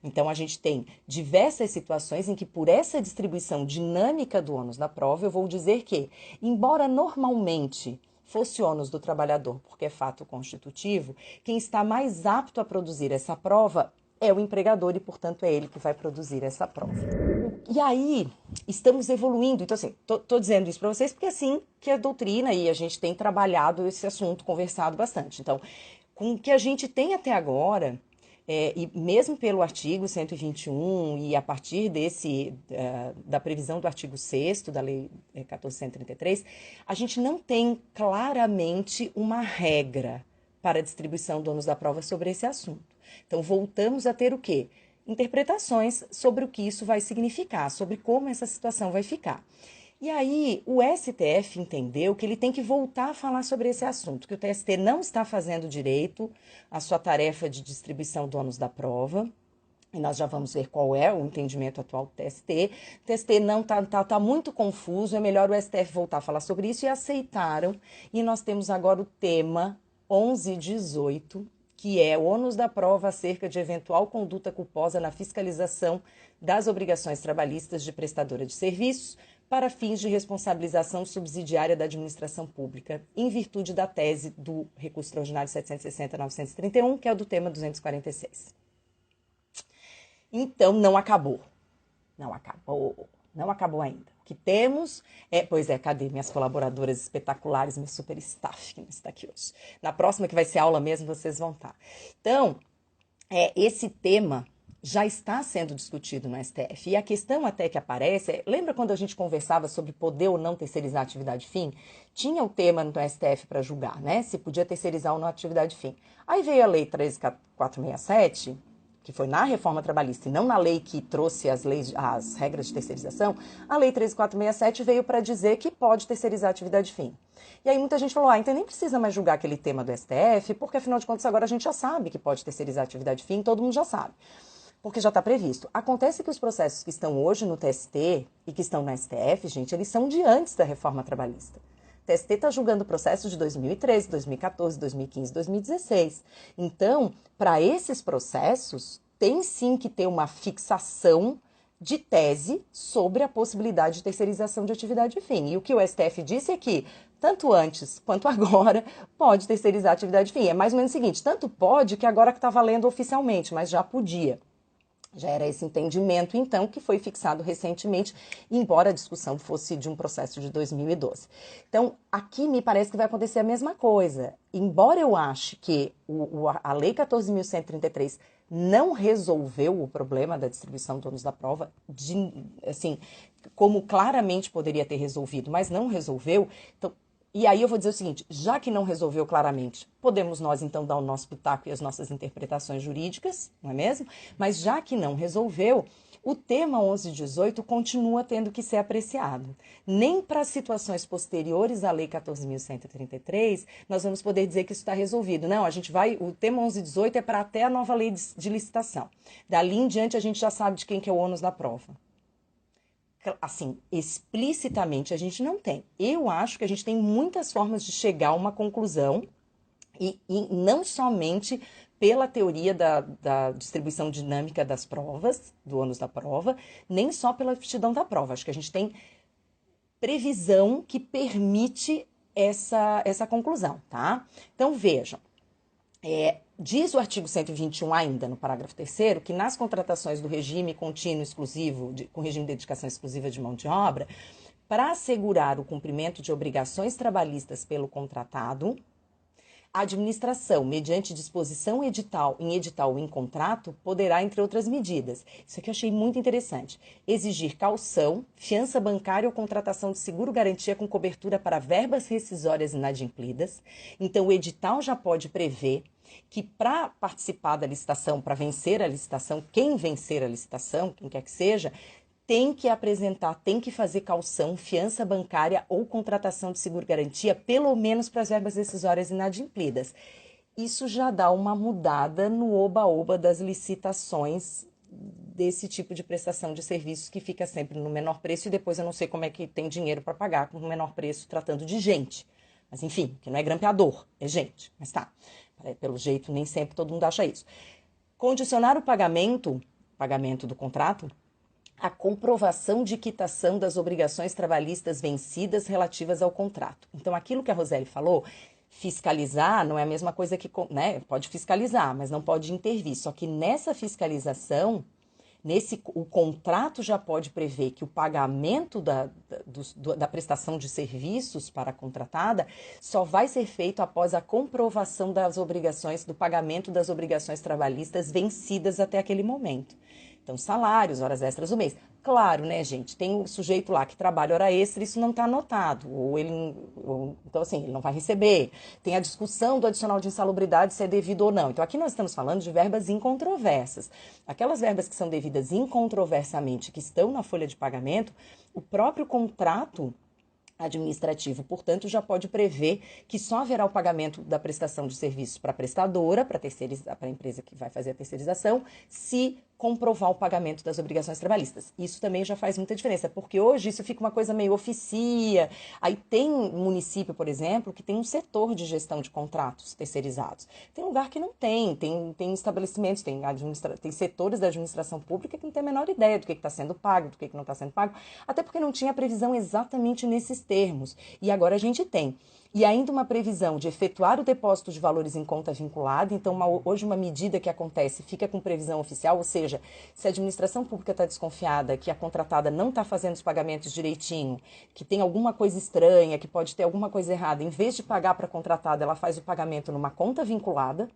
Então, a gente tem diversas situações em que, por essa distribuição dinâmica do ônus da prova, eu vou dizer que, embora normalmente fosse ônus do trabalhador, porque é fato constitutivo, quem está mais apto a produzir essa prova é o empregador e, portanto, é ele que vai produzir essa prova. E aí, estamos evoluindo. Então, assim, tô dizendo isso para vocês porque é assim que a doutrina e a gente tem trabalhado esse assunto, conversado bastante. Então, com o que a gente tem até agora, e mesmo pelo artigo 121 e a partir da previsão do artigo 6º da Lei 14.133, a gente não tem claramente uma regra para a distribuição do ônus da prova sobre esse assunto. Então, voltamos a ter o quê? Interpretações sobre o que isso vai significar, sobre como essa situação vai ficar. E aí, o STF entendeu que ele tem que voltar a falar sobre esse assunto, que o TST não está fazendo direito à sua tarefa de distribuição do ônus da prova, e nós já vamos ver qual é o entendimento atual do TST. O TST não tá muito confuso, é melhor o STF voltar a falar sobre isso, e aceitaram. E nós temos agora o tema 1118, que é o ônus da prova acerca de eventual conduta culposa na fiscalização das obrigações trabalhistas de prestadora de serviços, para fins de responsabilização subsidiária da administração pública, em virtude da tese do recurso extraordinário 760.931, que é o do tema 246. Então, não acabou. Não acabou ainda. O que temos cadê minhas colaboradoras espetaculares, meu super staff que está aqui hoje? Na próxima, que vai ser aula mesmo, vocês vão estar. Então, esse tema já está sendo discutido no STF. E a questão até que aparece, lembra quando a gente conversava sobre poder ou não terceirizar a atividade fim? Tinha o tema no STF para julgar, né? Se podia terceirizar ou não a atividade fim. Aí veio a Lei 13.467, que foi na reforma trabalhista e não na lei que trouxe as regras de terceirização. A Lei 13.467 veio para dizer que pode terceirizar a atividade fim. E aí muita gente falou, então nem precisa mais julgar aquele tema do STF, porque afinal de contas agora a gente já sabe que pode terceirizar a atividade fim, todo mundo já sabe. Porque já está previsto. Acontece que os processos que estão hoje no TST e que estão no STF, gente, eles são de antes da reforma trabalhista. O TST está julgando processos de 2013, 2014, 2015, 2016. Então, para esses processos, tem sim que ter uma fixação de tese sobre a possibilidade de terceirização de atividade fim. E o que o STF disse é que, tanto antes quanto agora, pode terceirizar a atividade fim. É mais ou menos o seguinte, tanto pode que agora que está valendo oficialmente, mas já podia. Já era esse entendimento, então, que foi fixado recentemente, embora a discussão fosse de um processo de 2012. Então, aqui me parece que vai acontecer a mesma coisa. Embora eu ache que a Lei 14.133 não resolveu o problema da distribuição do ônus da prova, assim, como claramente poderia ter resolvido, mas não resolveu, então, e aí eu vou dizer o seguinte, já que não resolveu claramente, podemos nós então dar o nosso pitaco e as nossas interpretações jurídicas, não é mesmo? Mas já que não resolveu, o tema 1118 continua tendo que ser apreciado. Nem para situações posteriores à Lei 14.133, nós vamos poder dizer que isso está resolvido. Não, o tema 1118 é para até a nova lei de licitação. Dali em diante a gente já sabe de quem que é o ônus da prova. Assim, explicitamente a gente não tem. Eu acho que a gente tem muitas formas de chegar a uma conclusão e não somente pela teoria da distribuição dinâmica das provas, do ônus da prova, nem só pela aptidão da prova. Acho que a gente tem previsão que permite essa conclusão, tá? Então, vejam. Diz o artigo 121 ainda, no parágrafo 3º, que nas contratações do regime contínuo exclusivo, com regime de dedicação exclusiva de mão de obra, para assegurar o cumprimento de obrigações trabalhistas pelo contratado, a administração, mediante disposição em edital ou em contrato, poderá, entre outras medidas, isso aqui eu achei muito interessante, exigir caução, fiança bancária ou contratação de seguro-garantia com cobertura para verbas rescisórias inadimplidas. Então, o edital já pode prever que para participar da licitação, para vencer a licitação, quem vencer a licitação, quem quer que seja, tem que apresentar, tem que fazer caução, fiança bancária ou contratação de seguro-garantia, pelo menos para as verbas decisórias inadimplidas. Isso já dá uma mudada no oba-oba das licitações desse tipo de prestação de serviços que fica sempre no menor preço e depois eu não sei como é que tem dinheiro para pagar com o menor preço tratando de gente. Mas enfim, que não é grampeador, é gente, mas tá. Pelo jeito, nem sempre todo mundo acha isso. Condicionar o pagamento do contrato, a comprovação de quitação das obrigações trabalhistas vencidas relativas ao contrato. Então, aquilo que a Roseli falou, fiscalizar não é a mesma coisa que, né, pode fiscalizar, mas não pode intervir. Só que nessa fiscalização, O contrato já pode prever que o pagamento da prestação de serviços para a contratada só vai ser feito após a comprovação das obrigações, do pagamento das obrigações trabalhistas vencidas até aquele momento. Então, salários, horas extras do mês. Claro, né, gente? Tem um sujeito lá que trabalha hora extra, isso não está anotado. Então, assim, ele não vai receber. Tem a discussão do adicional de insalubridade, se é devido ou não. Então, aqui nós estamos falando de verbas incontroversas. Aquelas verbas que são devidas incontroversamente, que estão na folha de pagamento, o próprio contrato administrativo, portanto, já pode prever que só haverá o pagamento da prestação de serviços para a prestadora, para a empresa que vai fazer a terceirização, se comprovar o pagamento das obrigações trabalhistas. Isso também já faz muita diferença, porque hoje isso fica uma coisa meio oficia. Aí tem município, por exemplo, que tem um setor de gestão de contratos terceirizados. Tem lugar que não tem estabelecimentos, tem setores da administração pública que não tem a menor ideia do que está sendo pago, do que não está sendo pago, até porque não tinha previsão exatamente nesses termos. E agora a gente tem. E ainda uma previsão de efetuar o depósito de valores em conta vinculada. Então, hoje uma medida que acontece fica com previsão oficial, ou seja, se a administração pública está desconfiada que a contratada não está fazendo os pagamentos direitinho, que tem alguma coisa estranha, que pode ter alguma coisa errada, em vez de pagar para a contratada, ela faz o pagamento numa conta vinculada.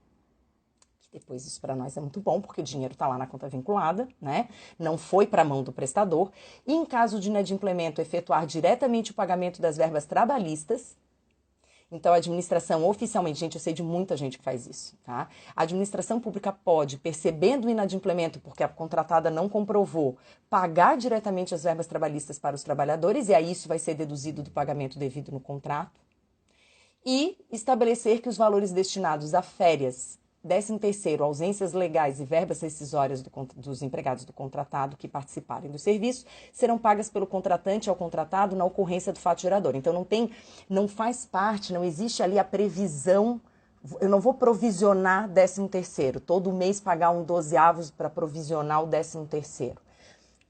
Depois isso para nós é muito bom, porque o dinheiro está lá na conta vinculada, né? Não foi para a mão do prestador. E em caso de inadimplemento, efetuar diretamente o pagamento das verbas trabalhistas. Então, a administração oficialmente, gente, eu sei de muita gente que faz isso, tá? A administração pública pode, percebendo o inadimplemento, porque a contratada não comprovou, pagar diretamente as verbas trabalhistas para os trabalhadores, e aí isso vai ser deduzido do pagamento devido no contrato. E estabelecer que os valores destinados a férias, 13º, ausências legais e verbas rescisórias dos empregados do contratado que participarem do serviço serão pagas pelo contratante ao contratado na ocorrência do fato gerador. Então não faz parte, não existe ali a previsão, eu não vou provisionar 13º, todo mês pagar um 12avos para provisionar o 13º.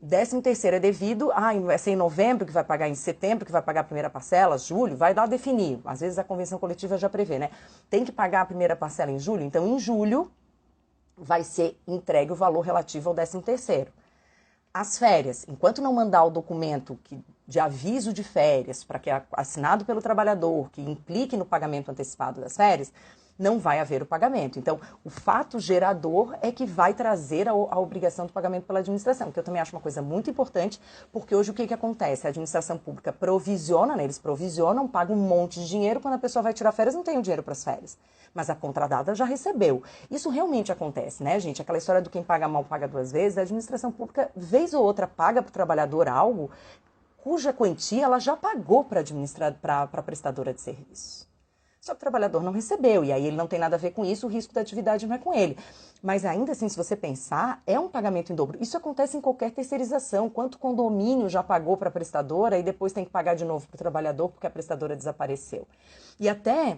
13º é devido, vai ser em novembro que vai pagar, em setembro que vai pagar a primeira parcela, julho, vai dar a definir. Às vezes a convenção coletiva já prevê, né? Tem que pagar a primeira parcela em julho, então em julho vai ser entregue o valor relativo ao 13º. As férias, enquanto não mandar o documento de aviso de férias, para que é assinado pelo trabalhador, que implique no pagamento antecipado das férias, não vai haver o pagamento. Então, o fato gerador é que vai trazer a obrigação do pagamento pela administração, que eu também acho uma coisa muito importante, porque hoje o que acontece? A administração pública provisiona, né? Eles provisionam, pagam um monte de dinheiro, quando a pessoa vai tirar férias, não tem o dinheiro para as férias. Mas a contratada já recebeu. Isso realmente acontece, né, gente? Aquela história do quem paga mal paga duas vezes, a administração pública, vez ou outra, paga para o trabalhador algo cuja quantia ela já pagou para a prestadora de serviço. Só que o trabalhador não recebeu, e aí ele não tem nada a ver com isso, o risco da atividade não é com ele. Mas ainda assim, se você pensar, é um pagamento em dobro. Isso acontece em qualquer terceirização. Quanto condomínio já pagou para a prestadora e depois tem que pagar de novo para o trabalhador porque a prestadora desapareceu. E até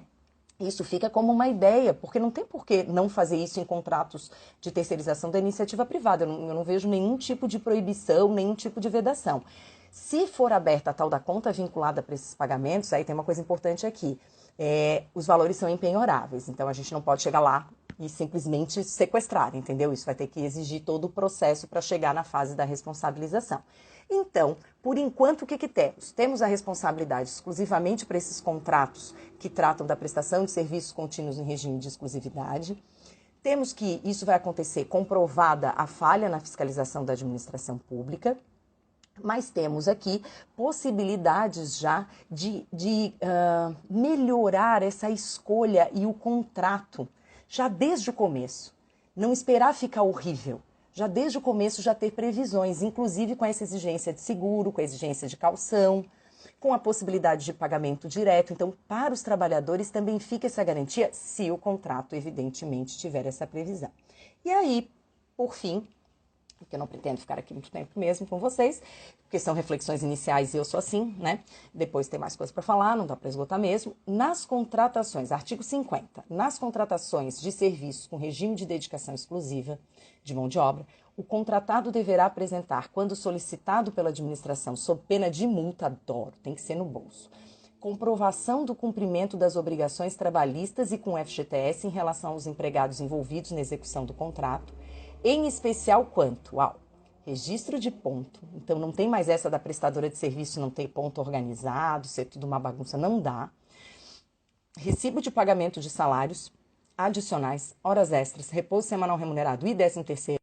isso fica como uma ideia, porque não tem por que não fazer isso em contratos de terceirização da iniciativa privada. Eu não vejo nenhum tipo de proibição, nenhum tipo de vedação. Se for aberta a tal da conta vinculada para esses pagamentos, aí tem uma coisa importante aqui. Os valores são impenhoráveis, então a gente não pode chegar lá e simplesmente sequestrar, entendeu? Isso vai ter que exigir todo o processo para chegar na fase da responsabilização. Então, por enquanto, o que temos? Temos a responsabilidade exclusivamente para esses contratos que tratam da prestação de serviços contínuos em regime de exclusividade. Temos que isso vai acontecer comprovada a falha na fiscalização da administração pública. Mas temos aqui possibilidades já de melhorar essa escolha e o contrato, já desde o começo. Não esperar ficar horrível. Já desde o começo já ter previsões, inclusive com essa exigência de seguro, com a exigência de caução, com a possibilidade de pagamento direto. Então, para os trabalhadores também fica essa garantia, se o contrato, evidentemente, tiver essa previsão. E aí, por fim, porque eu não pretendo ficar aqui muito tempo mesmo com vocês, porque são reflexões iniciais e eu sou assim, né? Depois tem mais coisas para falar, não dá para esgotar mesmo. Nas contratações, artigo 50, nas contratações de serviços com regime de dedicação exclusiva de mão de obra, o contratado deverá apresentar, quando solicitado pela administração, sob pena de multa, adoro, tem que ser no bolso, comprovação do cumprimento das obrigações trabalhistas e com o FGTS em relação aos empregados envolvidos na execução do contrato, em especial quanto ao Registro de ponto. Então não tem mais essa da prestadora de serviço não ter ponto organizado, ser tudo uma bagunça, não dá. Recibo de pagamento de salários adicionais, horas extras, repouso semanal remunerado e 13º,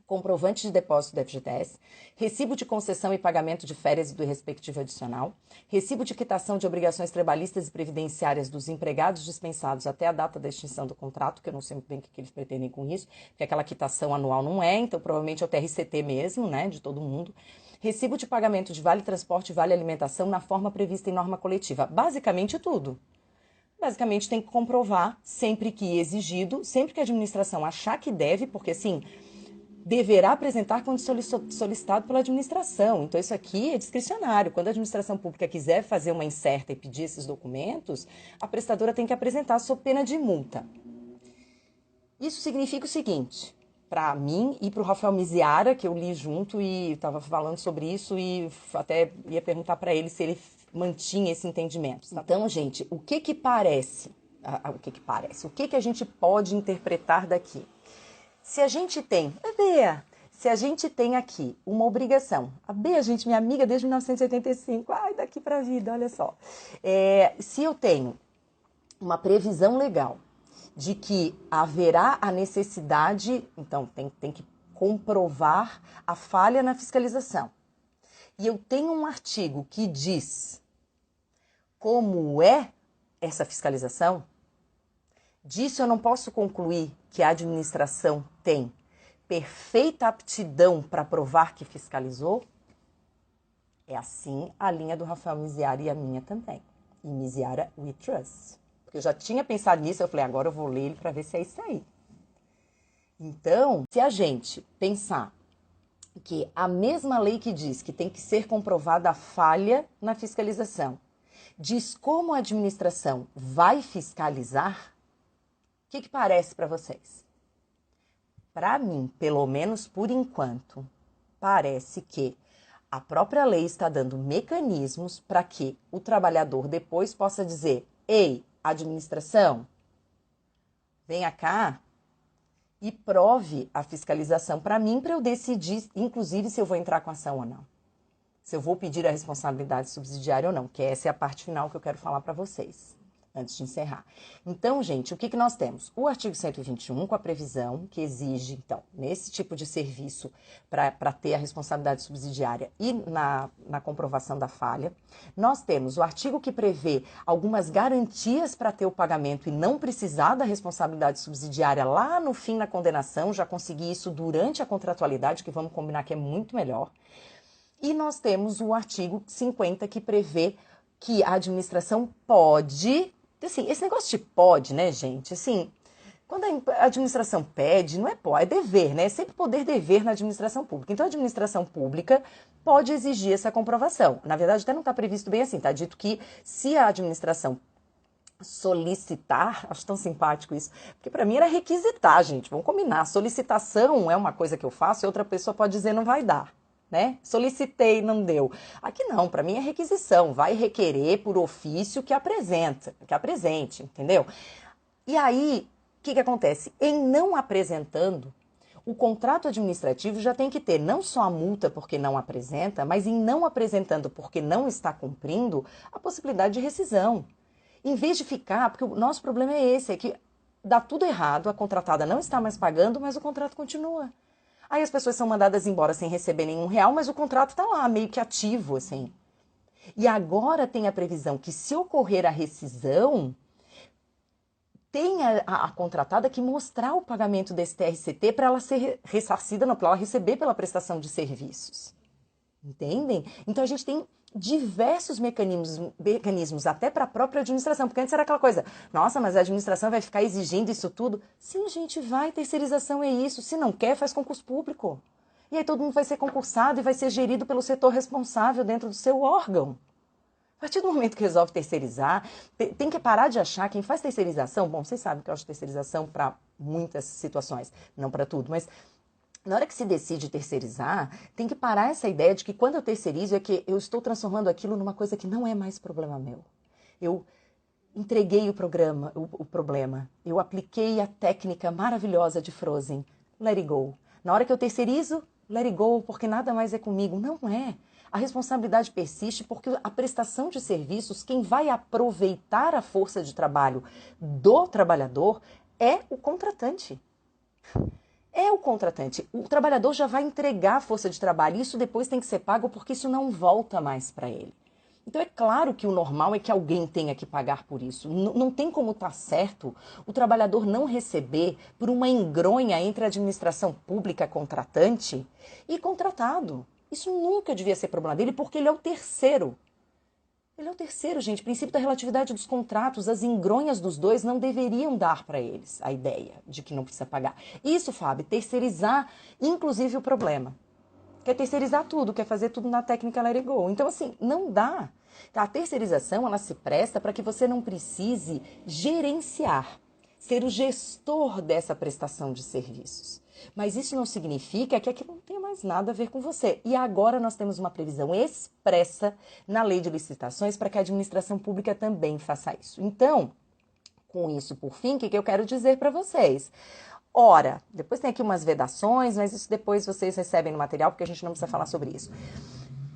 comprovante de depósito do FGTS, recibo de concessão e pagamento de férias do respectivo adicional, recibo de quitação de obrigações trabalhistas e previdenciárias dos empregados dispensados até a data da extinção do contrato, que eu não sei muito bem o que eles pretendem com isso, porque aquela quitação anual não é, então provavelmente é o TRCT mesmo, né, de todo mundo. Recibo de pagamento de vale transporte e vale alimentação na forma prevista em norma coletiva. Basicamente tudo. Basicamente tem que comprovar sempre que exigido, sempre que a administração achar que deve, porque assim, deverá apresentar quando solicitado pela administração. Então isso aqui é discricionário. Quando a administração pública quiser fazer uma incerta e pedir esses documentos, a prestadora tem que apresentar sob pena de multa. Isso significa o seguinte, para mim e para o Rafael Miziara, que eu li junto e estava falando sobre isso e até ia perguntar para ele se ele mantinha esse entendimento. Então, gente, o que que parece? O que que a gente pode interpretar daqui? Se a gente tem, Bea, se a gente tem aqui uma obrigação, a Bea, gente, minha amiga desde 1985, ai, daqui para a vida, olha só. Se eu tenho uma previsão legal de que haverá a necessidade, então tem que comprovar a falha na fiscalização. E eu tenho um artigo que diz como é essa fiscalização, disso eu não posso concluir que a administração tem perfeita aptidão para provar que fiscalizou? É assim a linha do Rafael Miziara e a minha também. E Miziara we trust. Porque eu já tinha pensado nisso, eu falei, agora eu vou ler ele para ver se é isso aí. Então, se a gente pensar que a mesma lei que diz que tem que ser comprovada a falha na fiscalização, diz como a administração vai fiscalizar, o que parece para vocês? Para mim, pelo menos por enquanto, parece que a própria lei está dando mecanismos para que o trabalhador depois possa dizer, ei, administração, venha cá e prove a fiscalização para mim, para eu decidir, inclusive, se eu vou entrar com ação ou não. Se eu vou pedir a responsabilidade subsidiária ou não, que essa é a parte final que eu quero falar para vocês, antes de encerrar. Então, gente, o que nós temos? O artigo 121, com a previsão que exige, então, nesse tipo de serviço, para ter a responsabilidade subsidiária e na comprovação da falha. Nós temos o artigo que prevê algumas garantias para ter o pagamento e não precisar da responsabilidade subsidiária lá no fim da condenação, já consegui isso durante a contratualidade, que vamos combinar que é muito melhor. E nós temos o artigo 50 que prevê que a administração pode... Assim, esse negócio de pode, né, gente? Assim, quando a administração pede, não é pode, é dever, né? É sempre poder dever na administração pública. Então, a administração pública pode exigir essa comprovação. Na verdade, até não está previsto bem assim. Está dito que se a administração solicitar, acho tão simpático isso, porque para mim era requisitar, gente. Vamos combinar. Solicitação é uma coisa que eu faço e outra pessoa pode dizer não vai dar. Né? Solicitei, não deu. Aqui não, para mim é requisição, vai requerer por ofício que apresente, entendeu? E aí, o que acontece? Em não apresentando, o contrato administrativo já tem que ter não só a multa porque não apresenta, mas em não apresentando porque não está cumprindo, a possibilidade de rescisão. Em vez de ficar, porque o nosso problema é esse, é que dá tudo errado, a contratada não está mais pagando, mas o contrato continua. Aí as pessoas são mandadas embora sem receber nenhum real, mas o contrato está lá, meio que ativo, assim. E agora tem a previsão que se ocorrer a rescisão, tem a contratada que mostrar o pagamento desse TRCT para ela ser ressarcida, não, para ela receber pela prestação de serviços. Entendem? Então a gente tem diversos mecanismos até para a própria administração, porque antes era aquela coisa, nossa, mas a administração vai ficar exigindo isso tudo. Sim, gente, vai, terceirização é isso, se não quer, faz concurso público. E aí todo mundo vai ser concursado e vai ser gerido pelo setor responsável dentro do seu órgão. A partir do momento que resolve terceirizar, tem que parar de achar quem faz terceirização, bom, vocês sabem que eu acho terceirização para muitas situações, não para tudo, mas na hora que se decide terceirizar, tem que parar essa ideia de que quando eu terceirizo é que eu estou transformando aquilo numa coisa que não é mais problema meu. Eu entreguei o problema, eu apliquei a técnica maravilhosa de Frozen, let it go. Na hora que eu terceirizo, let it go, porque nada mais é comigo. Não é. A responsabilidade persiste porque a prestação de serviços, quem vai aproveitar a força de trabalho do trabalhador é o contratante. É o contratante. O trabalhador já vai entregar a força de trabalho. Isso depois tem que ser pago porque isso não volta mais para ele. Então é claro que o normal é que alguém tenha que pagar por isso. Não tem como estar certo o trabalhador não receber por uma engronha entre a administração pública contratante e contratado. Isso nunca devia ser problema dele porque ele é o terceiro. Ele é o terceiro, gente. O princípio da relatividade dos contratos, as engronhas dos dois não deveriam dar para eles a ideia de que não precisa pagar. Isso, Fábio, terceirizar, inclusive, o problema. Quer terceirizar tudo, quer fazer tudo na técnica let it go. Então, assim, não dá. A terceirização, ela se presta para que você não precise gerenciar, ser o gestor dessa prestação de serviços. Mas isso não significa que aquilo não tenha mais nada a ver com você. E agora nós temos uma previsão expressa na lei de licitações para que a administração pública também faça isso. Então, com isso por fim, o que eu quero dizer para vocês? Ora, depois tem aqui umas vedações, mas isso depois vocês recebem no material, porque a gente não precisa falar sobre isso.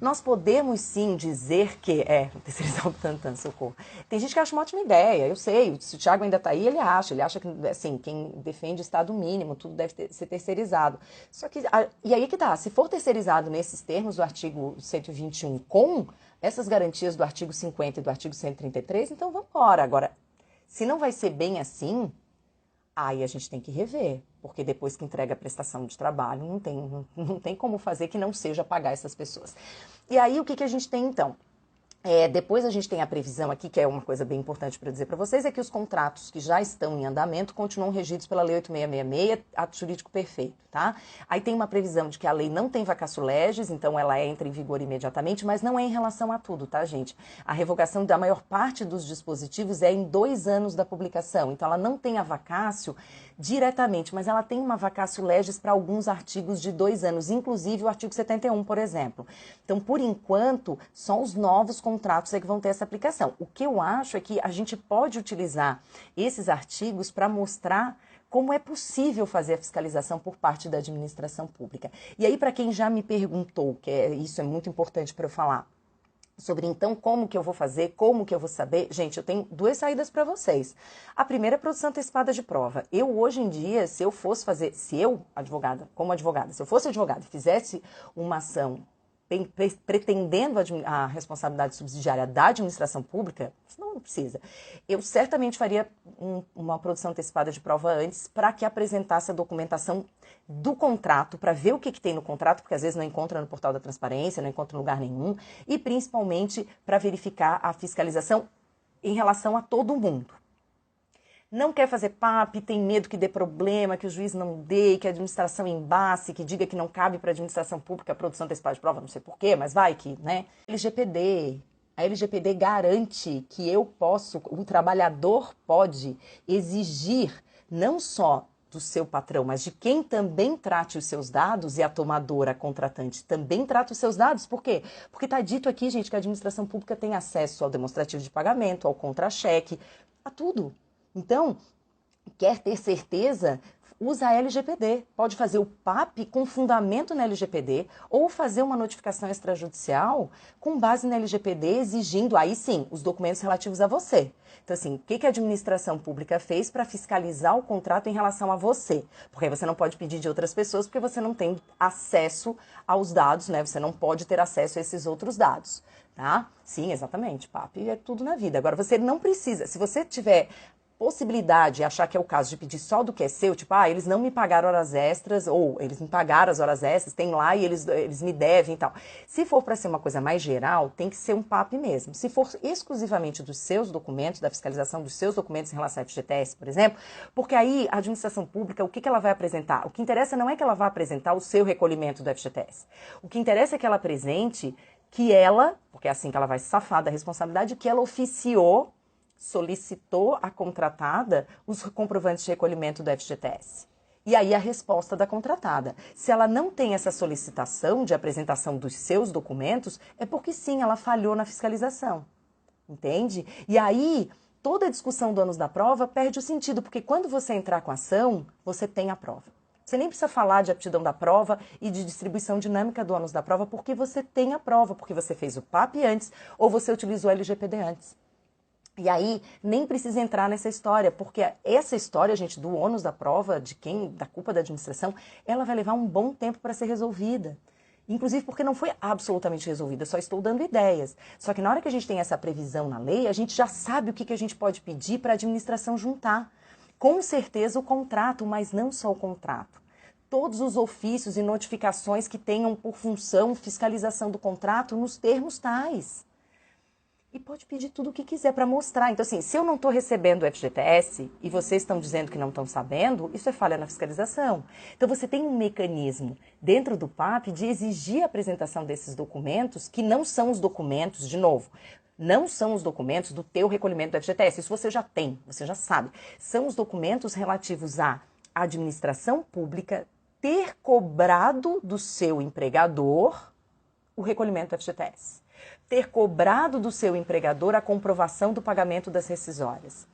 Nós podemos sim dizer que... terceirizar o Butantan, socorro. Tem gente que acha uma ótima ideia, eu sei, se o Thiago ainda está aí, ele acha que, assim, quem defende Estado mínimo, tudo deve ser terceirizado. Só que, e aí que tá, se for terceirizado nesses termos do artigo 121 com essas garantias do artigo 50 e do artigo 133, então vamos embora. Agora, se não vai ser bem assim... Aí a gente tem que rever, porque depois que entrega a prestação de trabalho, não tem como fazer que não seja pagar essas pessoas. E aí o que a gente tem então? Depois a gente tem a previsão aqui, que é uma coisa bem importante para dizer para vocês, é que os contratos que já estão em andamento continuam regidos pela Lei 8666, ato jurídico perfeito, tá? Aí tem uma previsão de que a lei não tem vacatio legis, então ela entra em vigor imediatamente, mas não é em relação a tudo, tá, gente? A revogação da maior parte dos dispositivos é em 2 anos da publicação, então ela não tem a vacatio diretamente, mas ela tem uma vacatio legis para alguns artigos de 2 anos, inclusive o artigo 71, por exemplo. Então, por enquanto, só os novos contratos é que vão ter essa aplicação. O que eu acho é que a gente pode utilizar esses artigos para mostrar como é possível fazer a fiscalização por parte da administração pública. E aí, para quem já me perguntou, isso é muito importante para eu falar, sobre então como que eu vou fazer, como que eu vou saber, gente, eu tenho 2 saídas para vocês. A primeira é a produção antecipada de prova. Eu hoje em dia, se eu fosse fazer, se eu, advogada, como advogada, se eu fosse advogada e fizesse uma ação pretendendo a responsabilidade subsidiária da administração pública, não precisa. Eu certamente faria uma produção antecipada de prova antes para que apresentasse a documentação do contrato, para ver o que tem no contrato, porque às vezes não encontra no portal da transparência, não encontra em lugar nenhum, e principalmente para verificar a fiscalização em relação a todo mundo. Não quer fazer PAP, tem medo que dê problema, que o juiz não dê, que a administração embace, que diga que não cabe para a administração pública a produção antecipada de prova, não sei porquê, mas vai que, né? A LGPD garante que o trabalhador pode exigir não só do seu patrão, mas de quem também trate os seus dados, e a tomadora, a contratante, também trata os seus dados. Por quê? Porque está dito aqui, gente, que a administração pública tem acesso ao demonstrativo de pagamento, ao contra-cheque, a tudo. Então, quer ter certeza, usa a LGPD. Pode fazer o PAP com fundamento na LGPD ou fazer uma notificação extrajudicial com base na LGPD, exigindo, aí sim, os documentos relativos a você. Então, assim, o que a administração pública fez para fiscalizar o contrato em relação a você? Porque aí você não pode pedir de outras pessoas porque você não tem acesso aos dados, né? Você não pode ter acesso a esses outros dados, tá? Sim, exatamente, PAP é tudo na vida. Agora, você não precisa, se você tiver possibilidade, achar que é o caso de pedir só do que é seu, tipo, eles não me pagaram horas extras, ou eles me pagaram as horas extras, tem lá e eles me devem e tal. Se for para ser uma coisa mais geral, tem que ser um PAP mesmo. Se for exclusivamente dos seus documentos, da fiscalização dos seus documentos em relação ao FGTS, por exemplo, porque aí a administração pública, o que ela vai apresentar? O que interessa não é que ela vá apresentar o seu recolhimento do FGTS. O que interessa é que ela apresente que ela, porque é assim que ela vai se safar da responsabilidade, que ela solicitou à contratada os comprovantes de recolhimento do FGTS. E aí a resposta da contratada. Se ela não tem essa solicitação de apresentação dos seus documentos, é porque sim, ela falhou na fiscalização. Entende? E aí, toda a discussão do ônus da prova perde o sentido, porque quando você entrar com a ação, você tem a prova. Você nem precisa falar de aptidão da prova e de distribuição dinâmica do ônus da prova, porque você tem a prova, porque você fez o PAP antes ou você utilizou o LGPD antes. E aí, nem precisa entrar nessa história, porque essa história, gente, do ônus da prova, da culpa da administração, ela vai levar um bom tempo para ser resolvida. Inclusive porque não foi absolutamente resolvida, só estou dando ideias. Só que na hora que a gente tem essa previsão na lei, a gente já sabe o que a gente pode pedir para a administração juntar. Com certeza o contrato, mas não só o contrato. Todos os ofícios e notificações que tenham por função fiscalização do contrato nos termos tais. E pode pedir tudo o que quiser para mostrar. Então, assim, se eu não estou recebendo o FGTS e vocês estão dizendo que não estão sabendo, isso é falha na fiscalização. Então, você tem um mecanismo dentro do PAP de exigir a apresentação desses documentos, que não são os documentos, de novo, não são os documentos do teu recolhimento do FGTS. Isso você já tem, você já sabe. São os documentos relativos à administração pública ter cobrado do seu empregador o recolhimento do FGTS. Ter cobrado do seu empregador a comprovação do pagamento das rescisórias.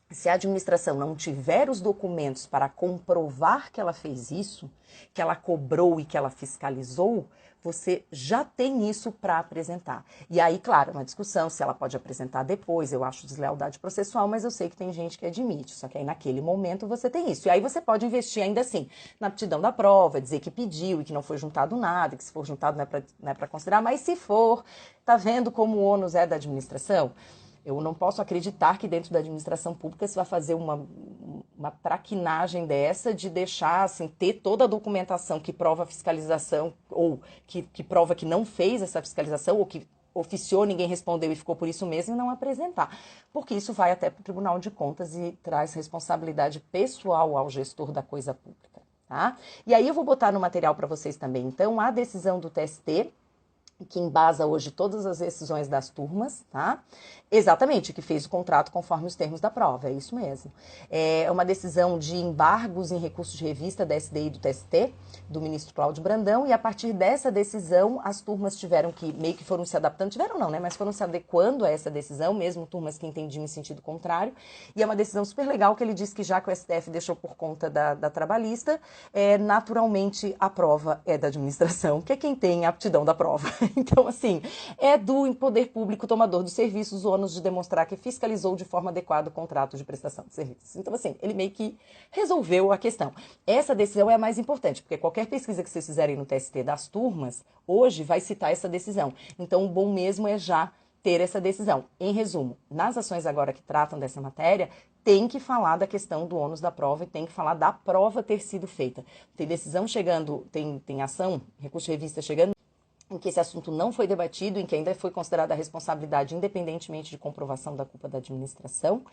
Se a administração não tiver os documentos para comprovar que ela fez isso, que ela cobrou e que ela fiscalizou, você já tem isso para apresentar. E aí, claro, é uma discussão se ela pode apresentar depois, eu acho deslealdade processual, mas eu sei que tem gente que admite, só que aí naquele momento você tem isso. E aí você pode investir ainda assim na aptidão da prova, dizer que pediu e que não foi juntado nada, que se for juntado não é para considerar, mas se for, tá vendo como o ônus é da administração? Eu não posso acreditar que dentro da administração pública se vai fazer uma traquinagem dessa de deixar, assim, ter toda a documentação que prova a fiscalização ou que prova que não fez essa fiscalização ou que oficiou, ninguém respondeu e ficou por isso mesmo e não apresentar. Porque isso vai até para o Tribunal de Contas e traz responsabilidade pessoal ao gestor da coisa pública, tá? E aí eu vou botar no material para vocês também, então, a decisão do TST, que embasa hoje todas as decisões das turmas, tá? Exatamente, que fez o contrato conforme os termos da prova, é isso mesmo. É uma decisão de embargos em recursos de revista da SDI e do TST, do ministro Cláudio Brandão, e a partir dessa decisão, as turmas tiveram que, meio que foram se adaptando, tiveram não, né? Mas foram se adequando a essa decisão, mesmo turmas que entendiam em sentido contrário, e é uma decisão super legal que ele diz que já que o STF deixou por conta da trabalhista, naturalmente a prova é da administração, que é quem tem a aptidão da prova. Então, assim, é do poder público tomador dos serviços o ônus de demonstrar que fiscalizou de forma adequada o contrato de prestação de serviços. Então, assim, ele meio que resolveu a questão. Essa decisão é a mais importante, porque qualquer pesquisa que vocês fizerem no TST das turmas, hoje vai citar essa decisão. Então, o bom mesmo é já ter essa decisão. Em resumo, nas ações agora que tratam dessa matéria, tem que falar da questão do ônus da prova e tem que falar da prova ter sido feita. Tem decisão chegando, tem ação, recurso de revista chegando, em que esse assunto não foi debatido, em que ainda foi considerada a responsabilidade independentemente de comprovação da culpa da administração,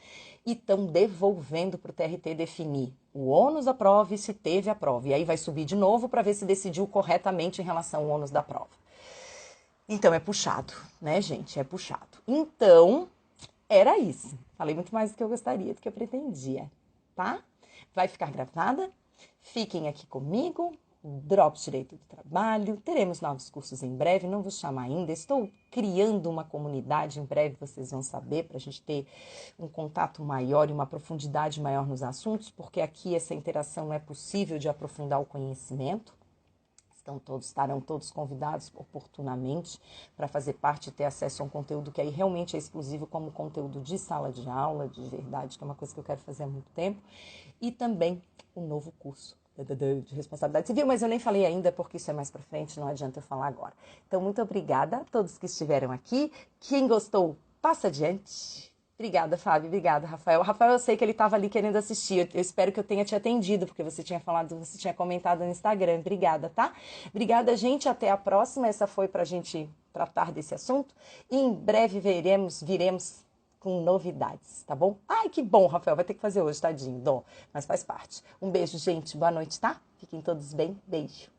e estão devolvendo para o TRT definir o ônus da prova e se teve a prova. E aí vai subir de novo para ver se decidiu corretamente em relação ao ônus da prova. Então é puxado, né, gente? É puxado. Então, era isso. Falei muito mais do que eu gostaria, do que eu pretendia, tá? Vai ficar gravada? Fiquem aqui comigo. Drops Direito do Trabalho, teremos novos cursos em breve, não vou chamar ainda, estou criando uma comunidade, em breve vocês vão saber, para a gente ter um contato maior e uma profundidade maior nos assuntos, porque aqui essa interação não é possível de aprofundar o conhecimento. Estarão todos convidados oportunamente para fazer parte e ter acesso a um conteúdo que aí realmente é exclusivo como conteúdo de sala de aula, de verdade, que é uma coisa que eu quero fazer há muito tempo, e também um novo curso de responsabilidade civil, mas eu nem falei ainda porque isso é mais para frente, não adianta eu falar agora. Então, muito obrigada a todos que estiveram aqui. Quem gostou, passa adiante. Obrigada, Fábio. Obrigada, Rafael. Rafael, eu sei que ele estava ali querendo assistir. Eu espero que eu tenha te atendido, porque você tinha falado, você tinha comentado no Instagram. Obrigada, tá? Obrigada, gente. Até a próxima. Essa foi para a gente tratar desse assunto. E em breve viremos com novidades, tá bom? Ai, que bom, Rafael. Vai ter que fazer hoje, tadinho. Dó, mas faz parte. Um beijo, gente. Boa noite, tá? Fiquem todos bem. Beijo.